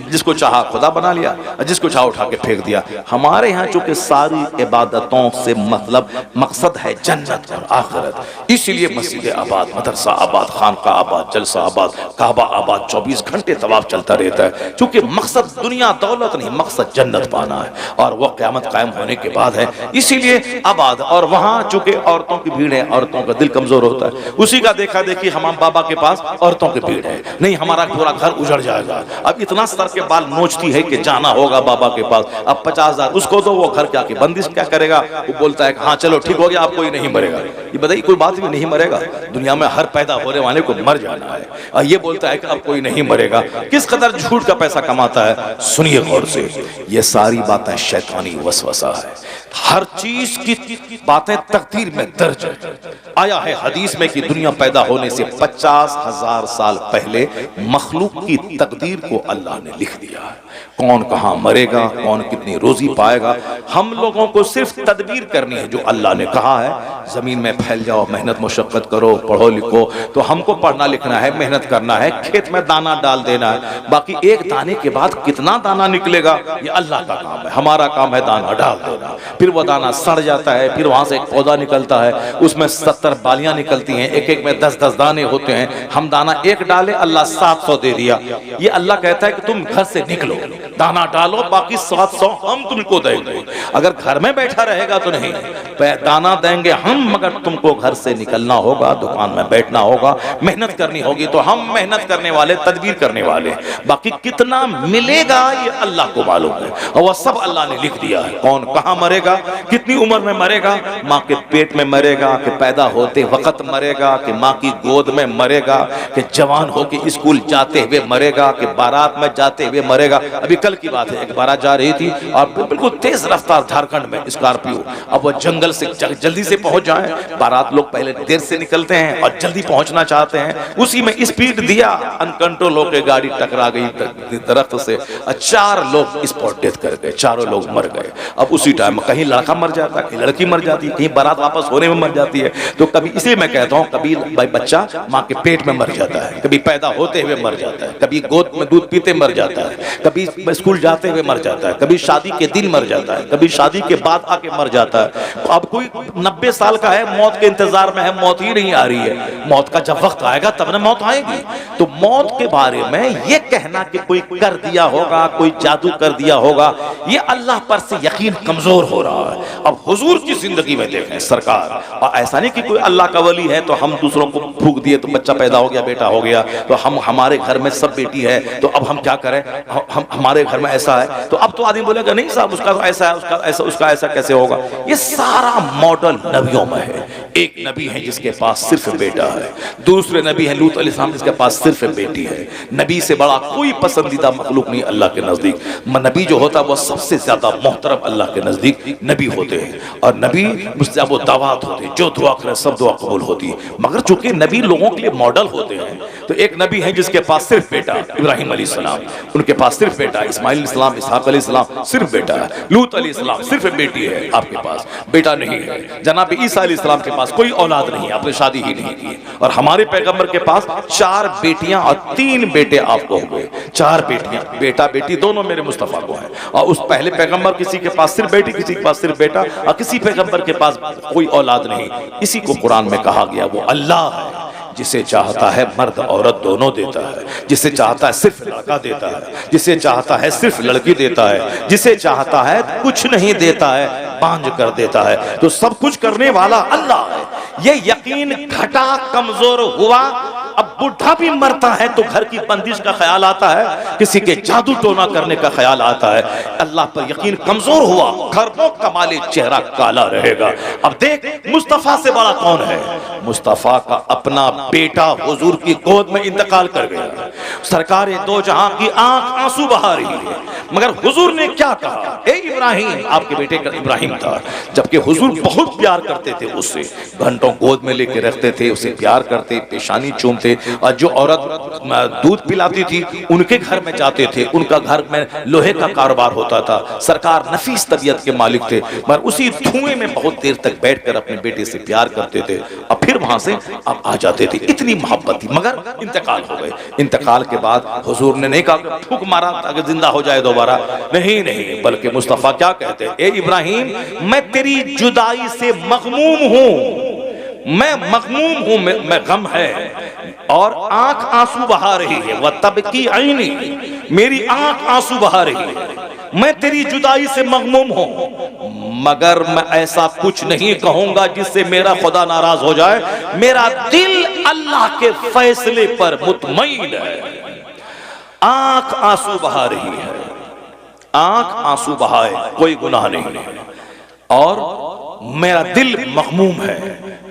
जिसको चाहा खुदा बना लिया, जिसको चाहा उठा के फेंक दिया। हमारे यहाँ चूंकि सारी इबादतों से मतलब मकसद है जन्नत और आखिरत, इसलिए मस्जिद आबाद, मदरसा आबाद, खानका आबाद, जलसा आबाद, काबा आबाद, 24 घंटे तवाफ चलता रहता है। चूंकि मकसद दुनिया दौलत नहीं, मकसद जन्नत पाना है, और वह क़यामत कायम होने के बाद है, इसीलिए आबाद। और वहां चूंकि औरतों की भीड़ है, औरतों का दिल कमजोर होता है, उसी का देखा देखी हमाम बाबा के पास औरतों की भीड़ है, नहीं हमारा पूरा घर उजड़ जाएगा। अब इतना सर के बाल नोचती है कि जाना होगा बाबा के पास, अब 50,000 उसको दो, वो घर क्या की बंदिश क्या करेगा, वो बोलता है हाँ चलो ठीक हो गया, आप कोई नहीं मरेगा। ये बताइए कोई बात भी नहीं मरेगा, दुनिया में हर पैदा होने वाले को मर जाना है, और ये बोलता है कि अब कोई नहीं मरेगा। किस कदर झूठ का पैसा कमाता है, सुनिए गौर से, ये सारी बातें शैतानी वसवसा है। हर चीज की बातें तकदीर में दर्ज है। आया है हदीस में कि दुनिया पैदा होने से 50,000 साल पहले मखलूक की तकदीर को अल्लाह ने लिख दिया है। कौन कहाँ मरेगा, कौन कितनी रोजी पाएगा, हम लोगों को सिर्फ तदबीर करनी है। जो अल्लाह ने कहा है जमीन में फैल जाओ, मेहनत मुशक्कत करो, पढ़ो लिखो, तो हमको पढ़ना लिखना है, मेहनत करना है, खेत में दाना डाल देना है। बाकी एक दाने के बाद कितना दाना निकलेगा ये अल्लाह का काम है, हमारा काम है दाना डाल देना। फिर वो दाना सड़ जाता है, फिर वहां से एक पौधा निकलता है, उसमें 70 बालियां निकलती हैं, एक एक में 10-10 दाने होते हैं। हम दाना एक डाले, अल्लाह 700 दे दिया। ये अल्लाह कहता है कि तुम घर से निकलो, दाना डालो, बाकी 700 हम तुमको देंगे। अगर घर में बैठा रहेगा तो नहीं, दाना देंगे हम, मगर तुमको घर से निकलना होगा, दुकान में बैठना होगा, मेहनत करनी होगी। तो हम मेहनत करने वाले, तदबीर करने वाले, बाकी कितना मिलेगा ये अल्लाह को मालूम है, और वह सब अल्लाह ने लिख दिया है। कौन कहाँ मरेगा, कितनी उम्र में मरेगा, माँ के पेट में मरेगा कि पैदा होते वक्त मरेगा, कि माँ की गोद में मरेगा, कि जवान होके स्कूल जाते हुए मरेगा, कि बारात में जाते हुए मरेगा। अभी कल की बात है, एक बारात जा रही थी और बिल्कुल तेज रफ्तार झारखंड में स्कॉर्पियो, अब वो जंगल से जल्दी से पहुंच जाए, बारात लोग पहले देर से निकलते हैं और जल्दी पहुंचना चाहते हैं, उसी में स्पीड दिया, अनकंट्रोल होकर गाड़ी टकरा गई दरख्त से, 4 लोग स्पॉट डेथ कर गए, चारों लोग मर गए। अब उसी टाइम कहीं लड़का मर जाता है, कहीं लड़की मर जाती है, कहीं बारात वापस होने में मर जाती है। तो कभी इसलिए मैं कहता हूँ, कभी भाई बच्चा माँ के पेट में मर जाता है, कभी पैदा होते हुए मर जाता है, कभी गोद में दूध पीते मर जाता है, कभी स्कूल जाते हुए मर जाता है, कभी शादी के दिन मर जाता है, कभी शादी के बाद आके मर जाता है। अब कोई 90 साल का है, मौत के इंतजार में है, मौत ही नहीं आ रही है। मौत का जब वक्त आएगा तब ना मौत आएगी। तो मौत के बारे में ये कहना कि कोई कर दिया होगा, कोई जादू कर दिया होगा, ये अल्लाह पर से यकीन कमजोर हो रहा है। अब हुजूर की जिंदगी में देखें सरकार, और ऐसा नहीं कि कोई अल्लाह का वली है तो हम दूसरों को फूंक दिए तो बच्चा पैदा हो गया, बेटा हो गया, तो हम हमारे घर में सब बेटी है तो अब हम क्या करें, हम हमारे घर में ऐसा है तो अब तो आदमी बोलेगा नहीं साहब उसका ऐसा है, उसका ऐसा कैसे होगा। ये सारा मॉडल नबियों में है। एक नबी है जिसके पास सिर्फ बेटा है, दूसरे नबी है लूत अलैहिस्सलाम जिसके पास सिर्फ बेटी है। नबी से बड़ा कोई पसंदीदा मखलूक नहीं अल्लाह के नजदीक। नबी जो होता है वो सबसे ज्यादा मोहतरम अल्लाह के नजदीक नबी होते हैं, और नबी मुस्तजाब दावत होते हैं, जो दुआ करें सब दुआ कबूल होती है। मगर चूंकि नबी लोगों के लिए मॉडल होते हैं, तो एक नबी है जिसके पास सिर्फ बेटा इब्राहिम अलैहिस्सलाम, उनके पास सिर्फ बेटा इस्माइल अलैहिस्सलाम, इसहाक अलैहिस्सलाम सिर्फ बेटा है, लूत अलैहिस्सलाम सिर्फ बेटी है, आपके पास बेटा नहीं है। जनाब ईसा अलैहिस्सलाम के पास कोई औलाद नहीं है, आपने शादी ही नहीं की। और हमारे पैगंबर के पास 4 बेटियां और 3 बेटे आपको हुए। 4 बेटियां, बेटा बेटी दोनों मेरे मुस्तफा को है। और उस पहले पैगंबर किसी के पास सिर्फ बेटी, किसी के पास सिर्फ बेटा, और किसी पैगंबर के पास कोई औलाद नहीं। इसी को कुरान में कहा गया वो अल्लाह है, जिसे चाहता है मर्द औरत दोनों देता है, जिसे चाहता है सिर्फ लड़का देता है, जिसे चाहता है सिर्फ लड़की देता है, जिसे चाहता है कुछ नहीं देता है, बांझ कर देता है। तो सब कुछ करने वाला अल्लाह है। ये यकीन घटा, कमजोर हुआ, अब बुढ़ा भी मरता है तो घर की बंदिश का ख्याल आता है, किसी के जादू टोना करने का ख्याल आता है। अल्लाह पर यकीन कमजोर हुआ, खरबों कमाले चेहरा काला रहेगा। अब देख मुस्तफा से बड़ा कौन है? मुस्तफा का अपना बेटा हुजूर की गोद में इंतकाल कर गया। सरकार दो जहां की आंख आंसू बहा रही है, मगर हुजूर ने क्या कहा? ए इब्राहिम, आपके बेटे का इब्राहिम था, जबकि हुजूर बहुत प्यार करते थे उससे, घंटों गोद में लेके रखते थे, उसे प्यार करते, पेशानी चूमते। और जो औरत दूध पिलाती थी उनके घर में जाते थे, उनका घर में लोहे का कारोबार होता था। सरकार नफीस तबीयत के मालिक थे, मगर उसी धुएं में बहुत देर तक बैठकर अपने बेटे से प्यार करते थे और फिर वहां से अब आ जाते थे। इतनी मोहब्बत थी, मगर इंतकाल हो गए। इंतकाल के बाद हुजूर ने नहीं कहा फूंक मारा ताकि जिंदा हो जाए दोबारा, नहीं नहीं, बल्कि मुस्तफा क्या कहते हैं? ए इब्राहिम, मैं तेरी जुदाई से मगमूम हूं, मैं मगमूम हूं, मैं गम है और आंख आंसू बहा रही है। वह तब की आईनी, मेरी आंख आंसू बहा रही है, मैं तेरी जुदाई से मगमूम हूं, मगर मैं ऐसा कुछ नहीं कहूंगा जिससे मेरा खुदा नाराज हो जाए। मेरा दिल अल्लाह के फैसले पर मुतमईन है। आंख आंसू बहा रही है, आंख आंसू बहाए, कोई गुनाह नहीं है, और मेरा दिल मगमूम है,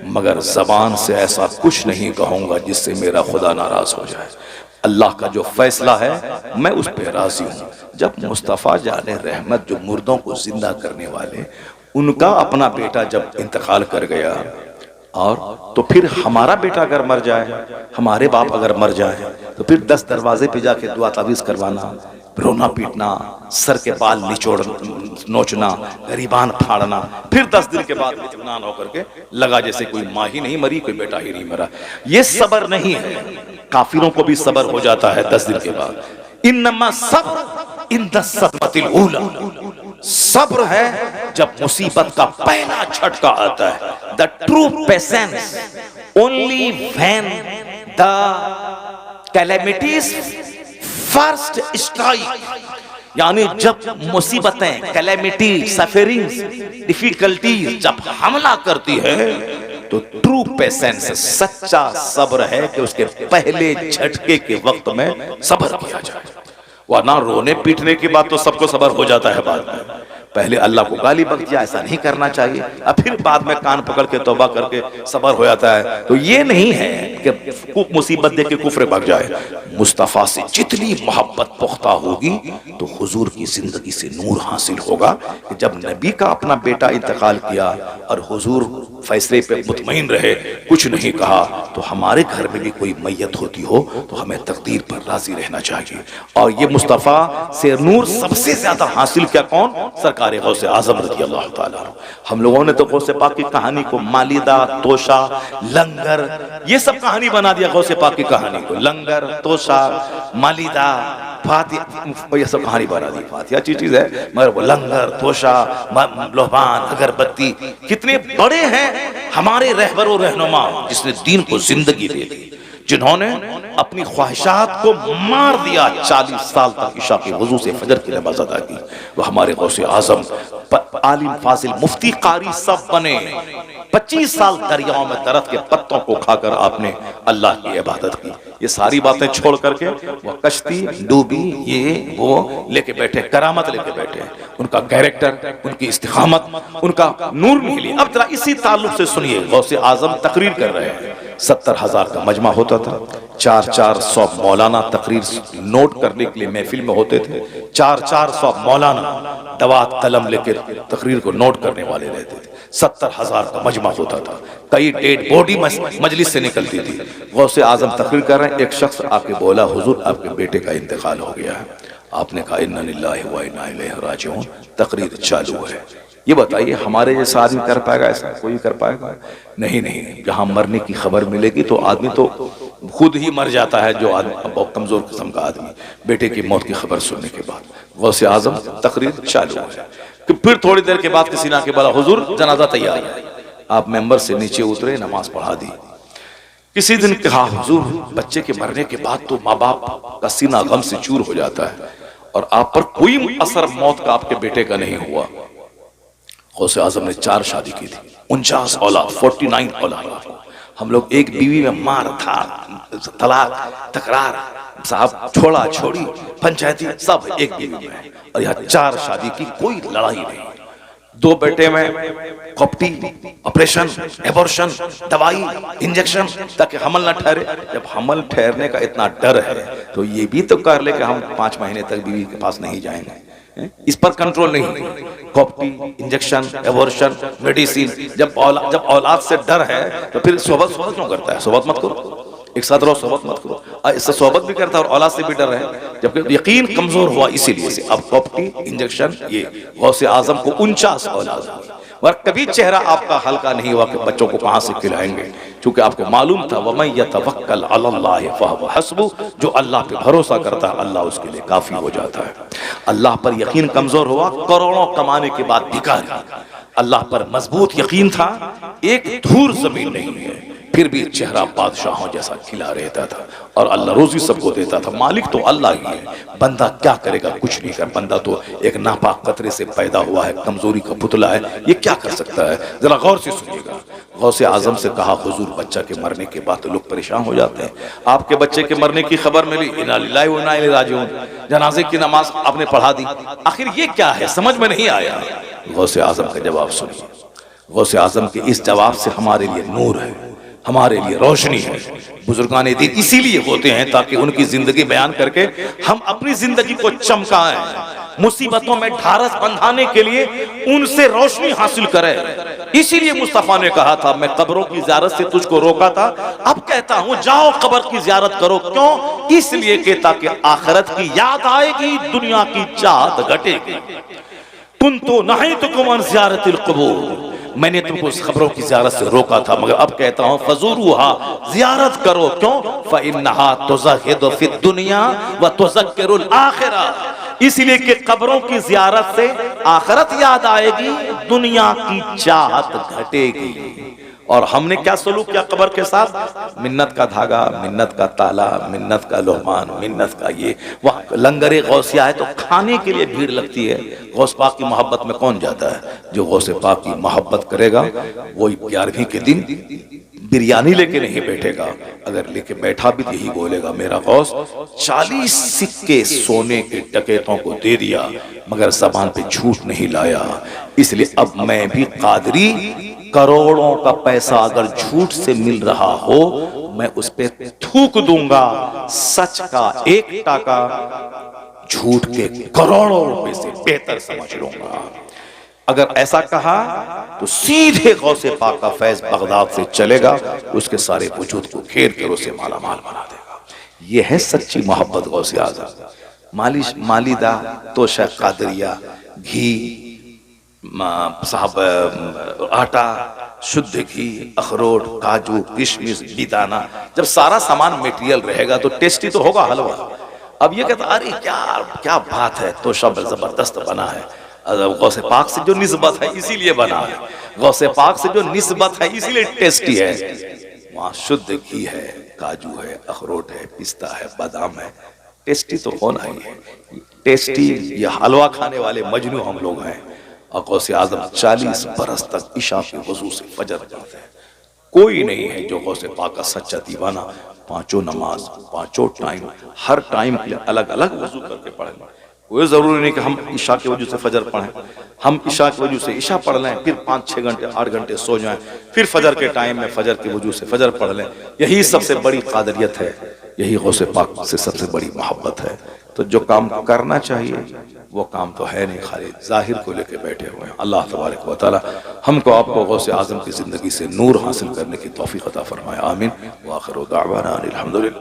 मगर जबान से ऐसा कुछ नहीं कहूंगा जिससे मेरा खुदा नाराज हो जाए। अल्लाह का जो फैसला है मैं उस पर राजी हूं। जब मुस्तफ़ा जाने रहमत, जो मुर्दों को जिंदा करने वाले, उनका अपना बेटा जब इंतकाल कर गया, और तो फिर हमारा बेटा अगर मर जाए, हमारे बाप अगर मर जाए, तो फिर 10 दरवाजे पे जाके दुआ तावीज करवाना, रोना पीटना, सर के बाल निचोड़ नोचना, गरीबान फाड़ना, फिर 10 दिन के बाद इत्मीनान होकर के लगा जैसे कोई माँ ही नहीं मरी, कोई बेटा ही नहीं मरा। ये सब्र नहीं है। काफिरों को भी सब्र हो जाता है 10 दिन के बाद। इन्नमा सब्र इंद सदमतिल ऊला, सब्र है जब मुसीबत का पहला झटका आता है। The true patience only when the calamities first strike, यानी जब मुसीबतें, कैलेमिटी, सफरिंग्स, डिफिकल्टीज जब हमला करती है, तो ट्रू पेशेंस, सच्चा सब्र है कि उसके पहले झटके के वक्त में सब्र किया जाए। वरना रोने पीटने की बात तो सबको सब्र हो जाता है बाद में, पहले अल्लाह को गाली बक दिया, ऐसा नहीं करना चाहिए, और फिर बाद में कान पकड़ के तौबा करके सब्र हो जाता है। तो ये नहीं है कि मुसीबत देख के कुफ्र भाग जाए। मुस्तफ़ा से जितनी मोहब्बत पुख्ता होगी तो हुजूर की जिंदगी से नूर हासिल होगा। कि जब नबी का अपना बेटा इंतकाल किया और हुजूर फैसले पे मुतमईन रहे, कुछ नहीं कहा, तो हमारे घर में भी कोई मैयत होती हो तो हमें तकदीर पर राजी रहना चाहिए। और ये मुस्तफ़ा से नूर सबसे ज्यादा हासिल किया कौन? सरकार गौसे आजम रज़ी अल्लाह ताला। हम लोगों ने तो गौसे पाक की कहानी को मालिदा, तोशा, लंगर, ये सब कहानी बना दिया। गौसे पाक की कहानी को लंगर, तोशा, मालिदा, फातिहा, ये सब कहानी बना दी। फातिहा अच्छी चीज है, मगर वो लंगर, तोशा, लोहबान, अगरबत्ती कितने बड़े हैं हमारे रहबर और रहनुमा, जिसने दीन को जिंदगी दे दी, जिन्होंने अपनी ख्वाहिशात को मार दिया। 40 साल तक इशा की वजू से फजर की नमाज अदा की। वो हमारे गौसे आजम, आलिम, फाजिल, मुफ्ती, कारी सब बने। 25 साल दरियाओं में दरख्त के पत्तों को खाकर आपने अल्लाह की इबादत की। ये सारी बातें छोड़ करके वो कश्ती डूबी, ये वो लेके बैठे, करामत लेके बैठे। उनका कैरेक्टर, उनकी इस्तिकामत, उनका नूर मिली। अब जरा इसी ताल्लुक से सुनिए, गौसे आजम तकरीर कर रहे हैं। 70,000 का मजमा होता था, 400 मौलाना तकरीर नोट करने के लिए महफिल में होते थे, 400 मौलाना दवात कलम लेकर तकरीर को नोट करने वाले रहते थे। 70,000 का मजमा होता था, कई डेड बॉडी मजलिस से निकलती थी। गौसे आजम तकरीर कर रहे हैं, एक शख्स आके बोला, हुजूर आपके बेटे का इंतकाल हो गया है। आपने कहा इन्ना लिल्लाहि व इन्ना इलैहि राजिऊन। तकरीर चालू है। ये बताइए हमारे जैसा आदमी कर पाएगा ऐसा? कोई कर पाएगा? नहीं। जहां मरने की खबर मिलेगी तो आदमी तो खुद ही मर जाता है, जो आदमी बहुत कमजोर किस्म का आदमी बेटे की मौत की खबर सुनने के बाद। गौसे आजम तकरीर चालू है कि फिर थोड़ी देर के बाद किसी ने आके बोला, हुजूर जनाजा तैयार है। आप मेंबर से नीचे उतरे, नमाज पढ़ा दी। किसी दिन कहा, हुजूर बच्चे के मरने के बाद तो माँ बाप का सीना गम से चूर हो जाता है और आप पर कोई असर मौत का आपके बेटे का नहीं हुआ। गौसे आजम ने 4 शादी की थी, 49 औलाद, 49 औलाद। हम लोग एक बीवी में मार था, तलाक, तकरार, साहब छोड़ा छोड़ी, पंचायती सब एक बीवी में, और यहाँ 4 शादी की, कोई लड़ाई नहीं। 2 बेटे में कॉप्टी, ऑपरेशन, एबॉर्शन, दवाई, इंजेक्शन, ताकि हमल ना ठहरे। जब हमल ठहरने का इतना डर है तो ये भी तो कर ले कि हम 5 महीने तक बीवी के पास नहीं जाएंगे। इस पर कंट्रोल नहीं। कॉप्टी, इंजेक्शन, एबॉर्शन, मेडिसिन। जब औलाद से डर है तो फिर सोबत क्यों करता है? सोबत मत करो, एक साथ रहो, सोबत मत करो। इससे सोबत भी करता है और औलाद से भी डर है, जबकि यकीन कमजोर हुआ इसीलिए से। अब कॉप्टी, इंजेक्शन, ये गौसे आजम को 49 औलाद हुई। और कभी चेहरा आपका हल्का नहीं हुआ कि बच्चों को कहां से खिलाएंगे, क्योंकि आपको मालूम था वमन यतवक्कल अलल्लाहि फहुव हस्बुह, जो अल्लाह पे भरोसा करता है अल्लाह उसके लिए काफी हो जाता है। अल्लाह पर यकीन कमजोर हुआ, करोड़ों कमाने के बाद भिखारी। अल्लाह पर मजबूत यकीन था, एक धूर जमीन नहीं है, फिर भी चेहरा बादशाहों जैसा खिला रहता था और अल्लाह रोजी सबको देता था। मालिक तो अल्लाह ही है, बंदा क्या करेगा? कुछ नहीं कर। बंदा तो एक नापाक कतरे से पैदा हुआ है, कमजोरी का पुतला है, ये क्या कर सकता है? जरा गौर से सुनिएगा। गौसे आजम से कहा, हुजूर बच्चा के मरने के बाद तो लोग परेशान हो जाते हैं, आपके बच्चे के मरने की खबर मिली, इन्ना लिल्लाहि व इन्ना इलैहि राजिऊन, जनाजे की नमाज आपने पढ़ा दी, आखिर ये क्या है? समझ में नहीं आया। गौसे आजम का जवाब सुनिए। गौसे आजम के इस जवाब से हमारे लिए नूर है, हमारे लिए रोशनी है। बुजुर्गान दीन इसीलिए होते हैं ताकि उनकी जिंदगी बयान करके हम अपनी जिंदगी को चमकाएं, मुसीबतों में ढारस बंधाने के लिए उनसे रोशनी हासिल करें। इसीलिए मुस्तफा ने कहा था, मैं कब्रों की ज़ियारत से तुझको रोका था, अब कहता हूं जाओ कब्र की ज़ियारत करो। क्यों? इसलिए कि ताकि आखिरत की याद आएगी, दुनिया की चाहत घटेगी। कुन्तु नहैतुकुम अन ज़ियारतिल क़ुबूर, मैंने तुमको उस खबरों की ज़ियारत से रोका था, मगर अब कहता हूं फज़ूरूहा, ज़ियारत करो। क्यों? फ़इन्नहा तुज़हिदु फ़िद दुनिया व तुज़क्किरुल आखिरह, इसलिए कि कब्रों की ज़ियारत से आखिरत याद आएगी, दुनिया की चाहत घटेगी। और हमने क्या सलूक किया कब्र के साथ? मिन्नत का धागा, मिन्नत का ताला, मिन्नत का लोहमान, मिन्नत का ये। वह लंगरे गौसिया है तो खाने के लिए भीड़ लगती है। गौस पाक की मोहब्बत में कौन जाता है? जो गौस पाक की मोहब्बत करेगा वही 11वीं के दिन बिरयानी लेके नहीं बैठेगा, अगर लेके बैठा भी तो यही बोलेगा, मेरा गौस 40 सिक्के सोने के डकैतों को दे दिया मगर जबान पे झूठ नहीं लाया, इसलिए अब मैं भी कादरी, करोड़ों का पैसा अगर झूठ से मिल रहा हो मैं उस पे थूक दूंगा, सच का 1 टाका झूठ के करोड़ों रुपए से बेहतर समझ लूंगा। अगर ऐसा कहा तो सीधे गौसे पाक का फैज बगदाद से चलेगा, उसके सारे वजूद को घेर कर उसे माला माल बना देगा। यह है सच्ची मोहब्बत गौसे आज़म। मालिश, मालिदा, तोशा, कादरिया, घी, साहब आटा, शुद्ध घी, अखरोट, काजू, किशमिश, बिदाना, जब सारा सामान मटेरियल रहेगा तो टेस्टी तो होगा हलवा। अब ये कहता अरे क्या बात है, तो शब्द जबरदस्त बना है। गौसे पाक से जो निस्बत है इसीलिए बना है, गौसे पाक से जो निस्बत है इसीलिए टेस्टी है। वहाँ शुद्ध घी है, काजू है, अखरोट है, पिस्ता है, बादाम है, टेस्टी तो होना ही है। टेस्टी ये हलवा खाने वाले मजनू हम लोग हैं। और गौसे आजम 40 बरस तक इशा के वजू से फजर पढ़ते हैं। कोई नहीं है जो गौसे पाक का सच्चा दीवाना 5 नमाज 5 टाइम, हर टाइम के लिए अलग अलग वजू करके पढ़े। कोई जरूरी नहीं कि हम ईशा की वजह से फजर पढ़ें, हम ईशा की वजह से ईशा पढ़ लें, फिर 5-6 घंटे 8 घंटे सो जाएं, फिर फजर के टाइम में फजर की वजह से फजर पढ़ लें। यही सबसे बड़ी कादरियत है, यही गौसे पाक से सबसे बड़ी मोहब्बत है। तो जो काम करना चाहिए वो काम तो है नहीं, खाली जाहिर को लेके बैठे हुए हैं। अल्लाह तबारक व तआला हमको आपको गौसे आजम की जिंदगी से नूर हासिल करने की तौफीक अता फरमाए। आमीन। व आखिर दावाना अनिल हम्दुलिल्लाह।